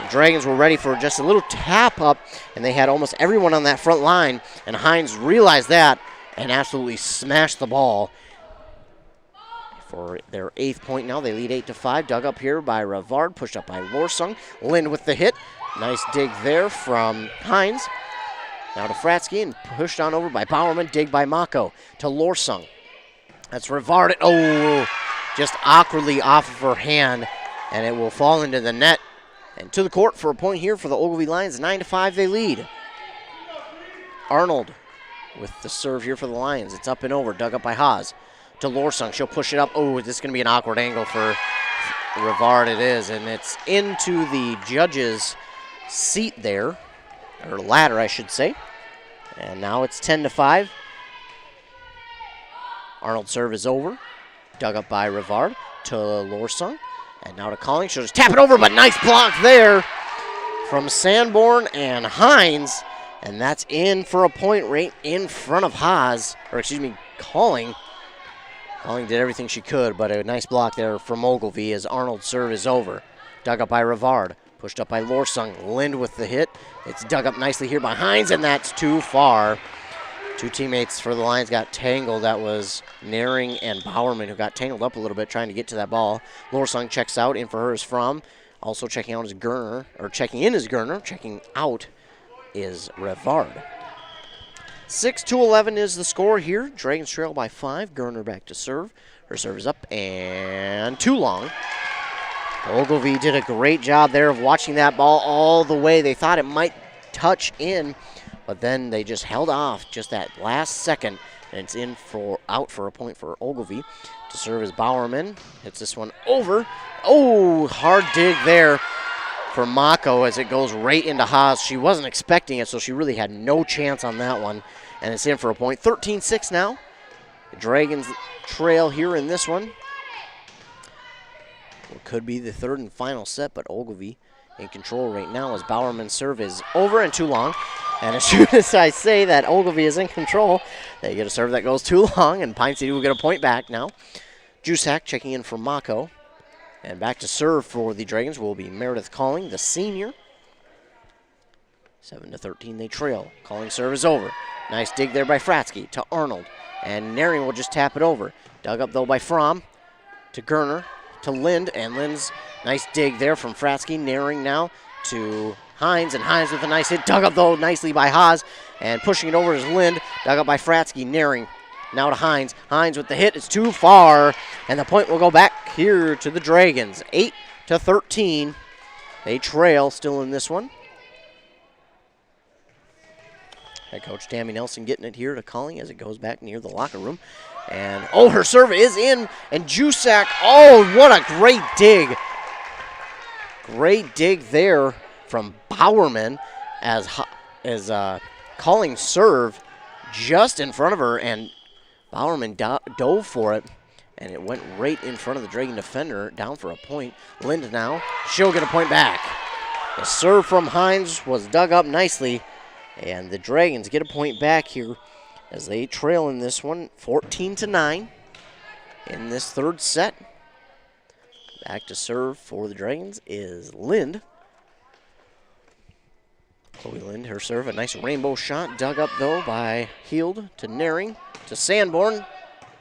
The Dragons were ready for just a little tap up, and they had almost everyone on that front line, and Hines realized that and absolutely smashed the ball. For their 8th point now, they lead 8-5. Dug up here by Brevard, pushed up by Lorsung. Lynn with the hit. Nice dig there from Hines. Now to Fratsky, and pushed on over by Bowerman. Dig by Mako to Lorsung. That's Brevard. Oh, just awkwardly off of her hand, and it will fall into the net. And to the court for a point here for the Ogilvie Lions. 9-5 they lead. Arnold with the serve here for the Lions. It's up and over. Dug up by Haas to Lorsung. She'll push it up. Oh, this is going to be an awkward angle for Brevard. It is, and it's into the judge's seat there, or ladder, I should say. And now it's 10-5. Arnold's serve is over. Dug up by Brevard to Lorsung. And now to Calling. She'll just tap it over, but nice block there from Sanborn and Hines. And that's in for a point right in front of Haas, or excuse me, Calling. Calling did everything she could, but a nice block there from Ogilvie as Arnold's serve is over. Dug up by Brevard, pushed up by Lorsung. Lind with the hit. It's dug up nicely here by Hines, and that's too far. Two teammates for the Lions got tangled. That was Naring and Bowerman, who got tangled up a little bit trying to get to that ball. Lorsung checks out. In for her is Fromm. Also checking out is Gerner, or checking in is Gerner. Checking out is Brevard. 6-11 is the score here. Dragons trail by 5. Gerner back to serve. Her serve is up and too long. Ogilvie did a great job there of watching that ball all the way. They thought it might touch in, but then they just held off just that last second, and it's in for out for a point for Ogilvie. To serve is Bowerman. Hits this one over. Oh, hard dig there for Mako as it goes right into Haas. She wasn't expecting it, so she really had no chance on that one. And it's in for a point. 13-6 now. The Dragons trail here in this one. What could be the third and final set, but Ogilvie in control right now as Bowerman's serve is over and too long. And as soon as I say that Ogilvie is in control, they get a serve that goes too long, and Pine City will get a point back now. Jusak checking in for Mako. And back to serve for the Dragons will be Meredith Calling, the senior. 7-13 they trail. Calling serve is over. Nice dig there by Fratsky to Arnold. And Naring will just tap it over. Dug up though by Fromm to Gerner to Lind. And Lind's nice dig there from Fratsky. Naring now to Hines. And Hines with a nice hit. Dug up though nicely by Haas. And pushing it over is Lind. Dug up by Fratsky. Naring now to Hines. Hines with the hit. It's too far. And the point will go back here to the Dragons. 8-13. They trail still in this one. Head coach Tammy Nelson getting it here to Calling as it goes back near the locker room. And, oh, her serve is in. And Jusak, oh, what a great dig. Great dig there from Bowerman as Calling's serve just in front of her, and Bowerman dove for it, and it went right in front of the Dragon defender, down for a point. Lind now, she'll get a point back. The serve from Hines was dug up nicely, and the Dragons get a point back here as they trail in this one, 14-9 in this third set. Back to serve for the Dragons is Lind. Chloe Lind, her serve, a nice rainbow shot, dug up though by Heald to Naring to Sanborn.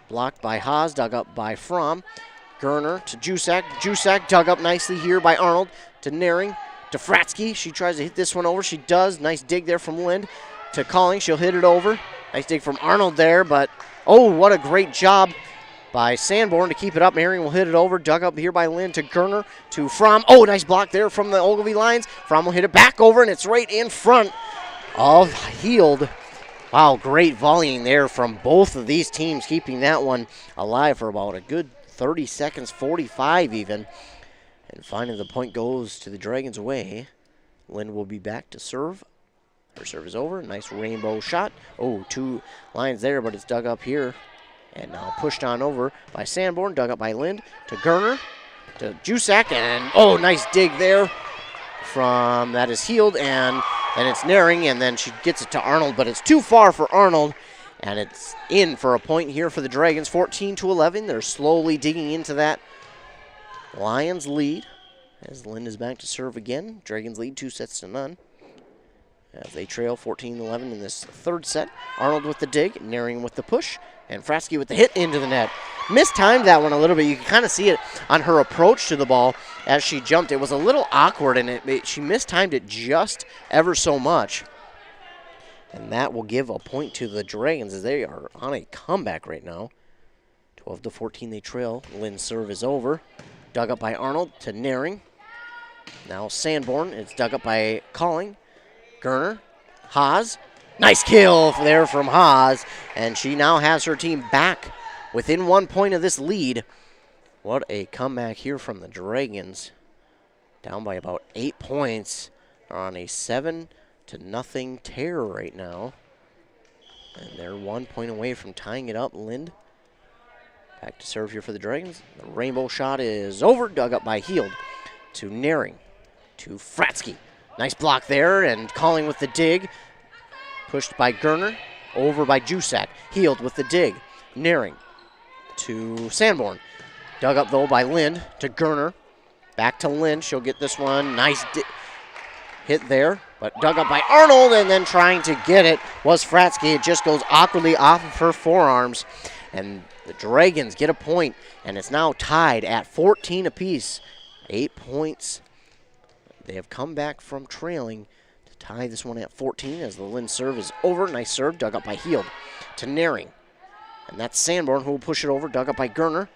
Blocked by Haas, dug up by Fromm. Gerner to Jusak. Jusak dug up nicely here by Arnold to Naring to Fratsky. She tries to hit this one over. She does. Nice dig there from Lind to Calling. She'll hit it over. Nice dig from Arnold there, but oh, what a great job by Sanborn to keep it up. Naring will hit it over. Dug up here by Lind to Gerner to Fromm. Oh, nice block there from the Ogilvie Lions. Fromm will hit it back over, and it's right in front of Heald. Wow, great volleying there from both of these teams, keeping that one alive for about a good 30 seconds, 45 even. And finally the point goes to the Dragons' way. Lind will be back to serve. Her serve is over. Nice rainbow shot. Oh, 2 lines there, but it's dug up here. And now pushed on over by Sanborn, dug up by Lind to Gerner to Jusak. And oh, nice dig there from, that is Heald, and then it's Naring, and then she gets it to Arnold, but it's too far for Arnold, and it's in for a point here for the Dragons, 14-11. They're slowly digging into that Lions lead as Lind is back to serve again. Dragons lead 2-0 as they trail 14-11 in this third set. Arnold with the dig, Naring with the push, and Fratsky with the hit into the net. Mistimed that one a little bit. You can kind of see it on her approach to the ball as she jumped. It was a little awkward, and she mistimed it just ever so much. And that will give a point to the Dragons as they are on a comeback right now. 12-14 they trail. Lind's serve is over. Dug up by Arnold to Naring. Now Sanborn. It's dug up by Calling. Gerner. Haas. Nice kill there from Haas. And she now has her team back within 1 point of this lead. What a comeback here from the Dragons. Down by about 8 points. They're on a 7-0 tear right now. And they're 1 point away from tying it up. Lind back to serve here for the Dragons. The rainbow shot is over. Dug up by Heald to Naring to Fratsky. Nice block there, and Calling with the dig. Pushed by Gerner. Over by Jusak. Heald with the dig. Naring to Sanborn. Dug up, though, by Lind to Gerner. Back to Lind. She'll get this one. Nice hit there, but dug up by Arnold, and then trying to get it was Fratsky. It just goes awkwardly off of her forearms, and the Dragons get a point, and it's now tied at 14 apiece. 8 points. They have come back from trailing to tie this one at 14 as the Lind serve is over. Nice serve, dug up by Heald to Naring. And that's Sanborn who will push it over, dug up by Gerner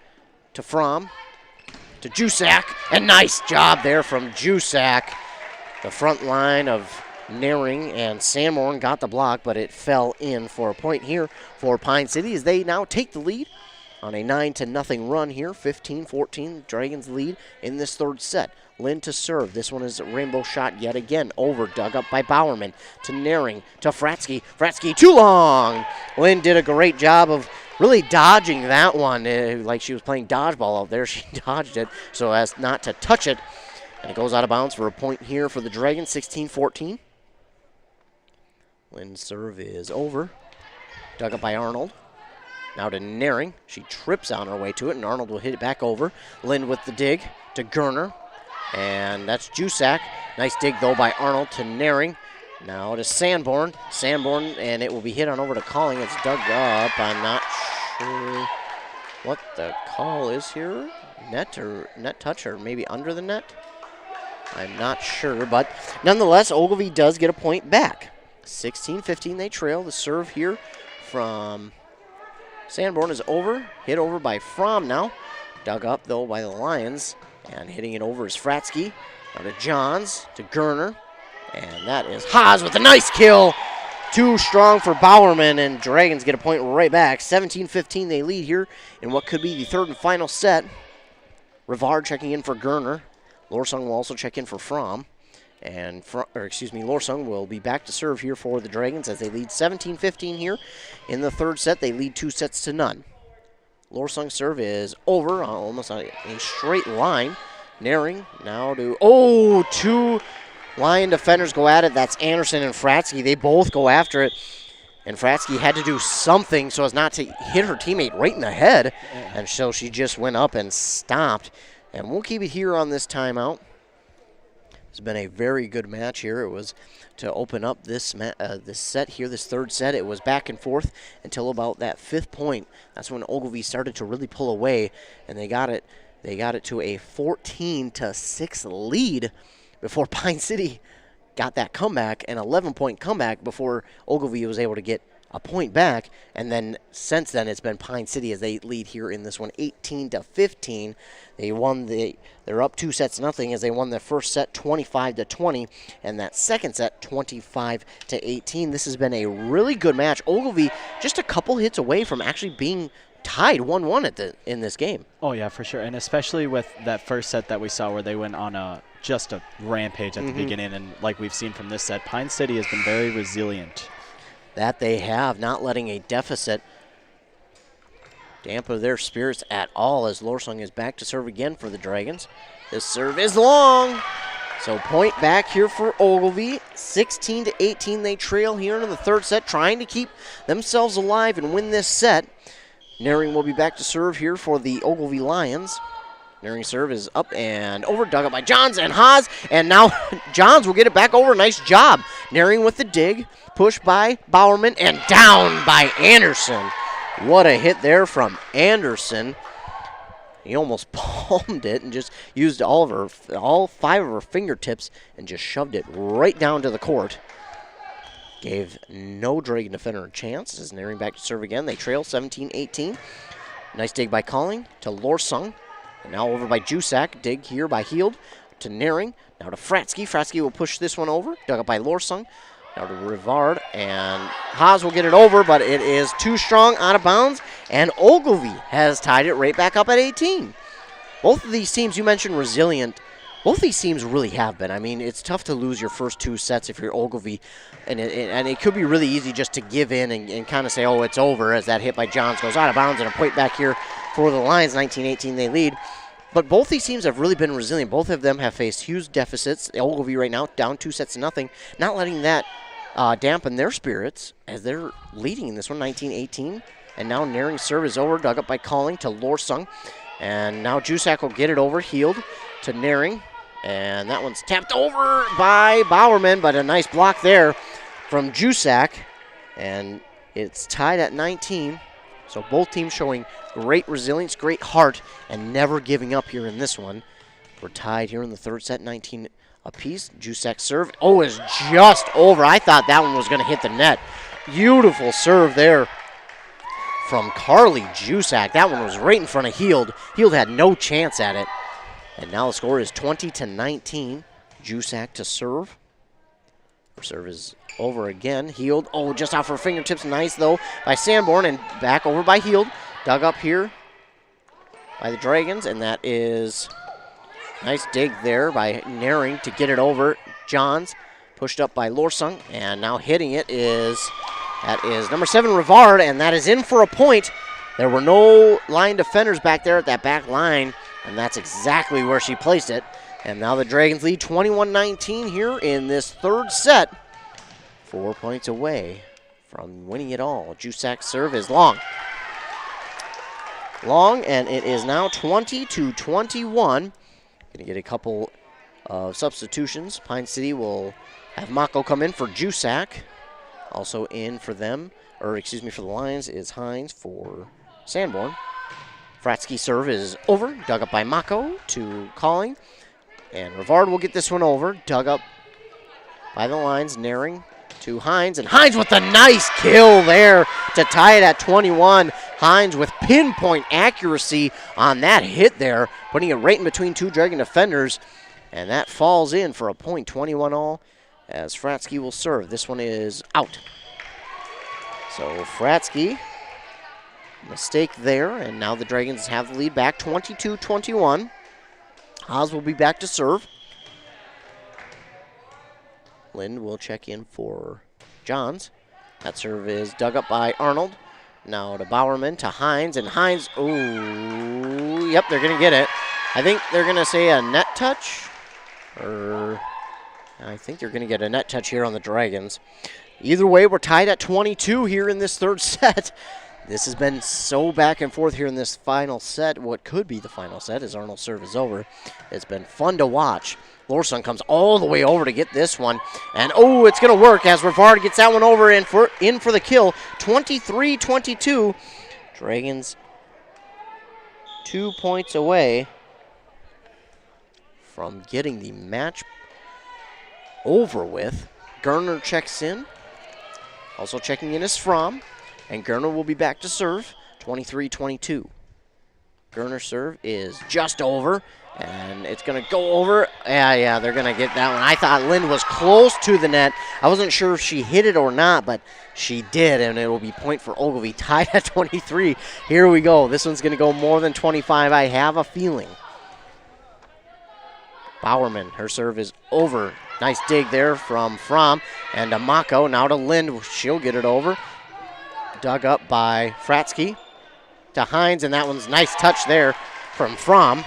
to Fromm to Jusak. And nice job there from Jusak. The front line of Naring and Sanborn got the block, but it fell in for a point here for Pine City as they now take the lead on a 9-0 run here. 15-14, Dragons lead in this third set. Lind to serve. This one is a rainbow shot yet again. Over, dug up by Bowerman to Naring to Fratsky. Fratsky too long. Lind did a great job of really dodging that one. Like she was playing dodgeball out there. She dodged it so as not to touch it. And it goes out of bounds for a point here for the Dragons, 16-14. Lind's serve is over. Dug up by Arnold. Now to Naring. She trips on her way to it, and Arnold will hit it back over. Lind with the dig to Gerner. And that's Jusak. Nice dig, though, by Arnold to Naring. Now to Sanborn. Sanborn, and it will be hit on over to Calling. It's dug up. I'm not sure what the call is here. Net touch, or maybe under the net? I'm not sure, but nonetheless, Ogilvie does get a point back. 16-15 they trail. The serve here from Sanborn is over. Hit over by Fromm now. Dug up, though, by the Lions. And hitting it over is Fratsky. Now to Johns, to Gerner. And that is Haas with a nice kill. Too strong for Bowerman, and Dragons get a point right back. 17-15 they lead here in what could be the third and final set. Rivard checking in for Gerner. Lorsong will also check in for Fromm. And Lorsung will be back to serve here for the Dragons as they lead 17-15 here in the third set. They lead 2-0. Lorsung's serve is over, almost on a straight line. Naring now to, two Lion defenders go at it. That's Anderson and Fratsky. They both go after it. And Fratsky had to do something so as not to hit her teammate right in the head. And so she just went up and stopped. And we'll keep it here on this timeout. It's been a very good match here. It was to open up this set here, this third set. It was back and forth until about that 5th point. That's when Ogilvie started to really pull away, and they got it to a 14-6 lead before Pine City got that comeback, an 11-point comeback before Ogilvie was able to get a point back. And then since then, it's been Pine City as they lead here in this one, 18-15. They're up 2-0 as they won the first set 25-20, and that second set 25-18. This has been a really good match. Ogilvie just a couple hits away from actually being tied 1-1 in this game. Oh yeah, for sure, and especially with that first set that we saw where they went on just a rampage at the beginning, and like we've seen from this set, Pine City has been very resilient. That they have, not letting a deficit dampen their spirits at all as Lorsung is back to serve again for the Dragons. This serve is long, so point back here for Ogilvie. 16-18 they trail here in the third set, trying to keep themselves alive and win this set. Naring will be back to serve here for the Ogilvie Lions. Naring serve is up and over, dug up by Johns and Haas, and now Johns will get it back over. Nice job. Naring with the dig, pushed by Bowerman, and down by Anderson. What a hit there from Anderson. He almost palmed it and just used all 5 of her fingertips and just shoved it right down to the court. Gave no Dragon defender a chance as Naring back to serve again. They trail 17-18. Nice dig by Calling to Lorsung. And now over by Jusak. Dig here by Heald to Naring. Now to Fratsky. Fratsky will push this one over. Dug up by Lorsung. Now to Rivard. And Haas will get it over, but it is too strong, out of bounds. And Ogilvie has tied it right back up at 18. Both of these teams, you mentioned resilient. Both these teams really have been. I mean, it's tough to lose your first 2 sets if you're Ogilvie. And it could be really easy just to give in and kind of say, oh, it's over, as that hit by Johns goes out of bounds. And a point back here for the Lions, 19-18 they lead. But both these teams have really been resilient. Both of them have faced huge deficits. Ogilvie right now down 2-0, not letting that dampen their spirits as they're leading in this one, 19-18. And now Naring's serve is over, dug up by Calling to Lorsung. And now Jusak will get it over, Heald to Naring. And that one's tapped over by Bowerman, but a nice block there from Jusak. And it's tied at 19. So both teams showing great resilience, great heart, and never giving up here in this one. We're tied here in the third set, 19 apiece. Jusak's serve, is just over. I thought that one was going to hit the net. Beautiful serve there from Carly Jusak. That one was right in front of Heald. Heald had no chance at it. And now the score is 20-19. Jusak to serve. Her serve is over again. Heald, just off her fingertips. Nice, though, by Sanborn, and back over by Heald. Dug up here by the Dragons, and that is nice dig there by Naring to get it over. Johns pushed up by Lorsung, and now hitting it is number 7, Rivard, and that is in for a point. There were no line defenders back there at that back line, and that's exactly where she placed it. And now the Dragons lead 21-19 here in this third set. 4 points away from winning it all. Jusak's serve is long. Long, and it is now 20-21. Going to get a couple of substitutions. Pine City will have Mako come in for Jusak. Also in for them, for the Lions, is Hines for Sanborn. Fratsky serve is over, dug up by Mako to Calling. And Rivard will get this one over, dug up by the Lions, Naring to Hines. And Hines with a nice kill there to tie it at 21. Hines with pinpoint accuracy on that hit there, putting it right in between 2 Dragon defenders. And that falls in for a point, 21 all, as Fratsky will serve. This one is out. So Fratsky, mistake there, and now the Dragons have the lead back, 22-21. Haas will be back to serve. Lind will check in for Johns. That serve is dug up by Arnold. Now to Bowerman, to Hines, and Hines, ooh, yep, they're going to get it. I think they're going to say a net touch, or I think they're going to get a net touch here on the Dragons. Either way, we're tied at 22 here in this third set. This has been so back and forth here in this final set, what could be the final set as Arnold's serve is over. It's been fun to watch. Lorson comes all the way over to get this one. And, oh, it's going to work as Rivard gets that one over in for the kill. 23-22. Dragons 2 points away from getting the match over with. Gerner checks in. Also checking in is Fromm. And Gerner will be back to serve. 23-22. Gerner's serve is just over. And it's going to go over. Yeah, they're going to get that one. I thought Lind was close to the net. I wasn't sure if she hit it or not, but she did, and it will be point for Ogilvie, tied at 23. Here we go. This one's going to go more than 25, I have a feeling. Bowerman, her serve is over. Nice dig there from Fromm. And to Mako, now to Lind. She'll get it over. Dug up by Fratsky. To Hines, and that one's nice touch there from Fromm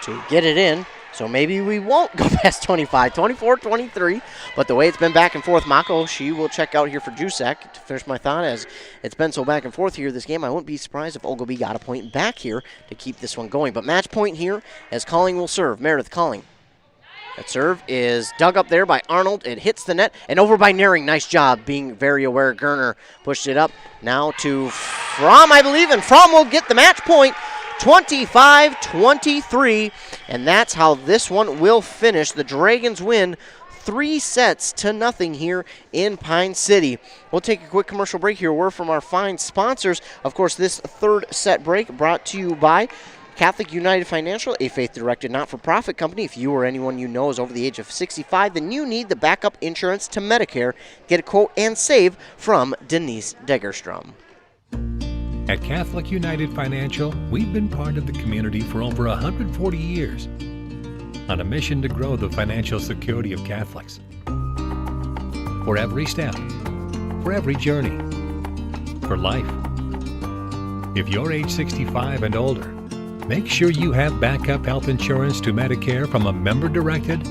to get it in. So maybe we won't go past 25, 24-23. But the way it's been back and forth, Mako, she will check out here for Jusak to finish my thought. As it's been so back and forth here this game, I wouldn't be surprised if Ogilvie got a point back here to keep this one going. But match point here as Calling will serve. Meredith Calling. That serve is dug up there by Arnold. It hits the net and over by Naring. Nice job being very aware. Gerner pushed it up. Now to Fromm, I believe, and Fromm will get the match point. 25-23, and that's how this one will finish. The Dragons win 3-0 here in Pine City. We'll take a quick commercial break here. We're from our fine sponsors. Of course, this third set break brought to you by Catholic United Financial, a faith-directed not-for-profit company. If you or anyone you know is over the age of 65, then you need the backup insurance to Medicare. Get a quote and save from Denise Degerstrom. At Catholic United Financial, we've been part of the community for over 140 years, on a mission to grow the financial security of Catholics. For every step, for every journey, for life. If you're age 65 and older, make sure you have backup health insurance to Medicare from a member-directed,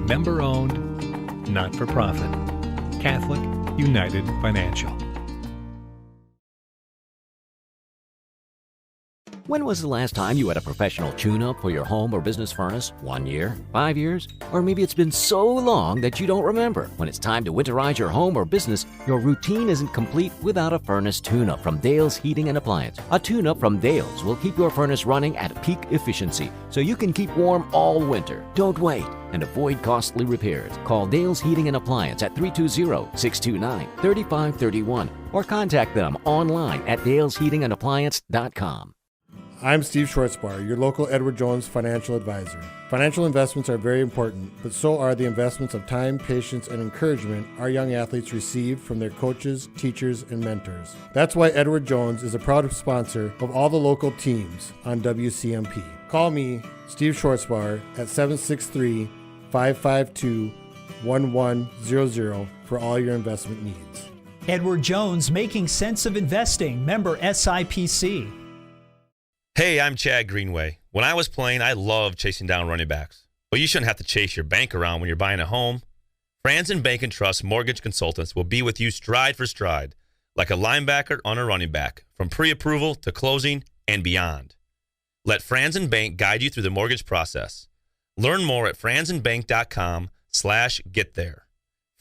member-owned, not-for-profit. Catholic United Financial. When was the last time you had a professional tune-up for your home or business furnace? 1 year? 5 years? Or maybe it's been so long that you don't remember. When it's time to winterize your home or business, your routine isn't complete without a furnace tune-up from Dale's Heating and Appliance. A tune-up from Dale's will keep your furnace running at peak efficiency so you can keep warm all winter. Don't wait and avoid costly repairs. Call Dale's Heating and Appliance at 320-629-3531 or contact them online at dalesheatingandappliance.com. I'm Steve Schwartzbar, your local Edward Jones financial advisor. Financial investments are very important, but so are the investments of time, patience, and encouragement our young athletes receive from their coaches, teachers, and mentors. That's why Edward Jones is a proud sponsor of all the local teams on WCMP. Call me, Steve Schwartzbar, at 763-552-1100 for all your investment needs. Edward Jones, making sense of investing. Member SIPC. Hey, I'm Chad Greenway. When I was playing, I loved chasing down running backs. But you shouldn't have to chase your bank around when you're buying a home. Franz & Bank & Trust Mortgage Consultants will be with you stride for stride, like a linebacker on a running back, from pre-approval to closing and beyond. Let Franz & Bank guide you through the mortgage process. Learn more at franzandbank.com/getthere.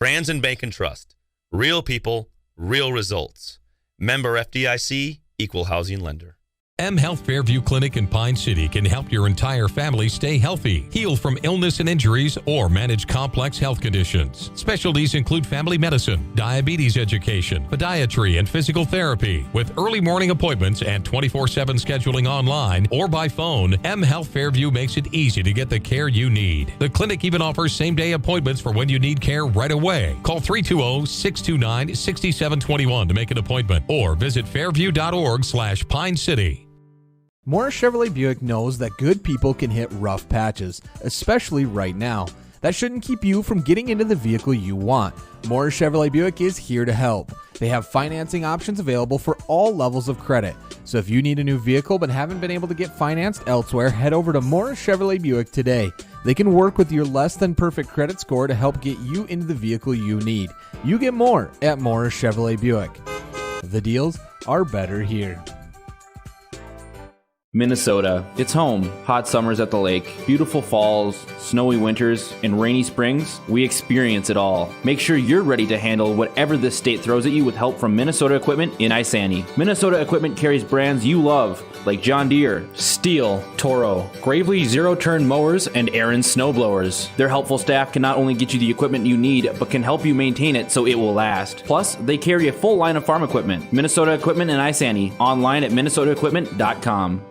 Franz & Bank & Trust. Real people, real results. Member FDIC, Equal Housing Lender. M Health Fairview Clinic in Pine City can help your entire family stay healthy, heal from illness and injuries, or manage complex health conditions. Specialties include family medicine, diabetes education, podiatry, and physical therapy. With early morning appointments and 24/7 scheduling online or by phone, M Health Fairview makes it easy to get the care you need. The clinic even offers same-day appointments for when you need care right away. Call 320-629-6721 to make an appointment or visit fairview.org/Pine City. Morris Chevrolet Buick knows that good people can hit rough patches, especially right now. That shouldn't keep you from getting into the vehicle you want. Morris Chevrolet Buick is here to help. They have financing options available for all levels of credit. So if you need a new vehicle but haven't been able to get financed elsewhere, head over to Morris Chevrolet Buick today. They can work with your less than perfect credit score to help get you into the vehicle you need. You get more at Morris Chevrolet Buick. The deals are better here. Minnesota. It's home. Hot summers at the lake, beautiful falls, snowy winters, and rainy springs. We experience it all. Make sure you're ready to handle whatever this state throws at you with help from Minnesota Equipment in Isani. Minnesota Equipment carries brands you love, like John Deere, Steel, Toro, Gravely zero-turn mowers, and Aaron snowblowers. Their helpful staff can not only get you the equipment you need, but can help you maintain it so it will last. Plus, they carry a full line of farm equipment. Minnesota Equipment in Isani. Online at minnesotaequipment.com.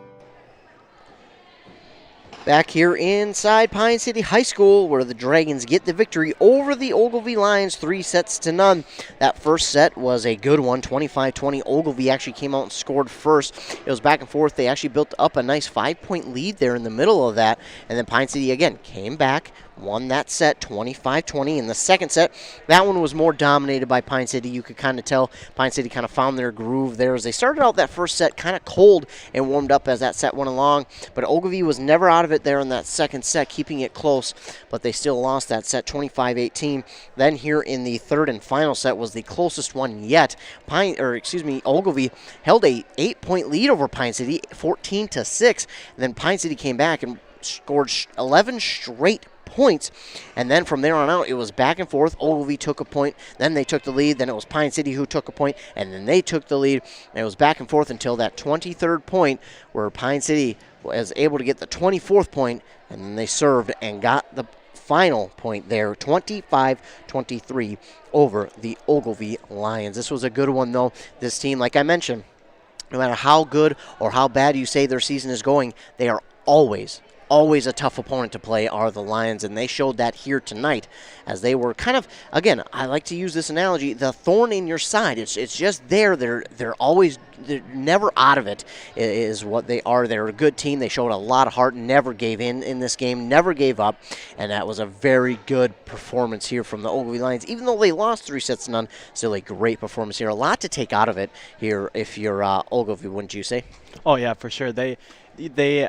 Back here inside Pine City High School, where the Dragons get the victory over the Ogilvie Lions 3-0. That first set was a good one, 25-20. Ogilvie actually came out and scored first. It was back and forth. They actually built up a nice 5-point lead there in the middle of that. And then Pine City, again, came back, won that set 25-20. In the second set, that one was more dominated by Pine City. You could kind of tell Pine City kind of found their groove there as they started out that first set kind of cold and warmed up as that set went along. But Ogilvie was never out of it there in that second set, keeping it close, but they still lost that set 25-18. Then here in the third and final set was the closest one yet. Ogilvie held a 8-point lead over Pine City, 14-6. Then Pine City came back and scored 11 straight points, and then from there on out it was back and forth. Ogilvie took a point, then they took the lead, then it was Pine City who took a point, and then they took the lead, and it was back and forth until that 23rd point where Pine City was able to get the 24th point, and then they served and got the final point there, 25-23 over the Ogilvie Lions. This was a good one though. This team, like I mentioned, no matter how good or how bad you say their season is going, they are always a tough opponent to play are the Lions, and they showed that here tonight as they were kind of, again, I like to use this analogy, the thorn in your side. It's just there. They're never out of it is what they are. They're a good team. They showed a lot of heart, never gave in this game, never gave up, and that was a very good performance here from the Ogilvie Lions. Even though they lost 3-0, still a great performance here. A lot to take out of it here if you're Ogilvie, wouldn't you say? Oh, yeah, for sure. They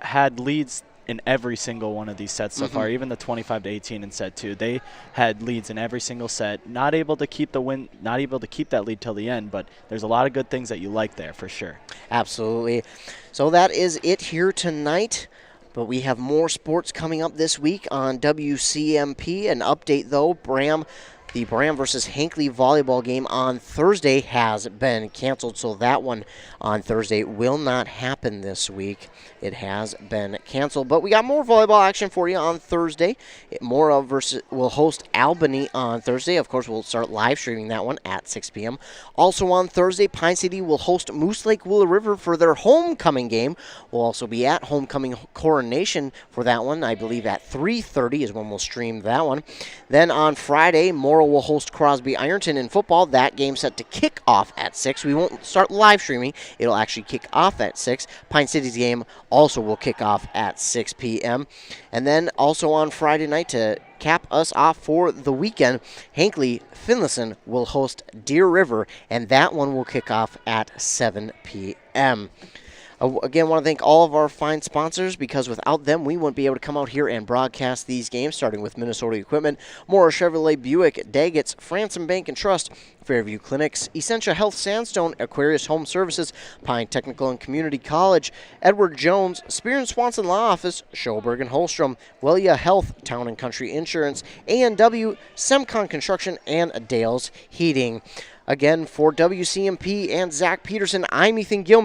had leads in every single one of these sets so far, even the 25-18 in set 2. They had leads in every single set, not able to keep that lead till the end, but there's a lot of good things that you like there for sure. Absolutely. So that is it here tonight. But we have more sports coming up this week on WCMP. An update though, the Bram versus Hinckley volleyball game on Thursday has been canceled, so that one on Thursday will not happen this week. It has been canceled, but we got more volleyball action for you on Thursday. Mora will host Albany on Thursday. Of course, we'll start live streaming that one at 6 p.m. Also on Thursday, Pine City will host Moose Lake Willow River for their homecoming game. We'll also be at Homecoming Coronation for that one. I believe at 3:30 is when we'll stream that one. Then on Friday, Mora will host Crosby Ironton in football. That game set to kick off at 6. We won't start live streaming. It'll actually kick off at 6. Pine City's game also will kick off at 6 p.m. And then also on Friday night to cap us off for the weekend, Hinckley Finlayson will host Deer River, and that one will kick off at 7 p.m. Again, want to thank all of our fine sponsors, because without them, we wouldn't be able to come out here and broadcast these games, starting with Minnesota Equipment, Morris Chevrolet Buick, Daggett's, Franson Bank and Trust, Fairview Clinics, Essentia Health Sandstone, Aquarius Home Services, Pine Technical and Community College, Edward Jones, Spear and Swanson Law Office, Schoberg and Holstrom, Wellia Health, Town and Country Insurance, A&W, Semcon Construction, and Dale's Heating. Again, for WCMP and Zach Peterson, I'm Ethan Gilman.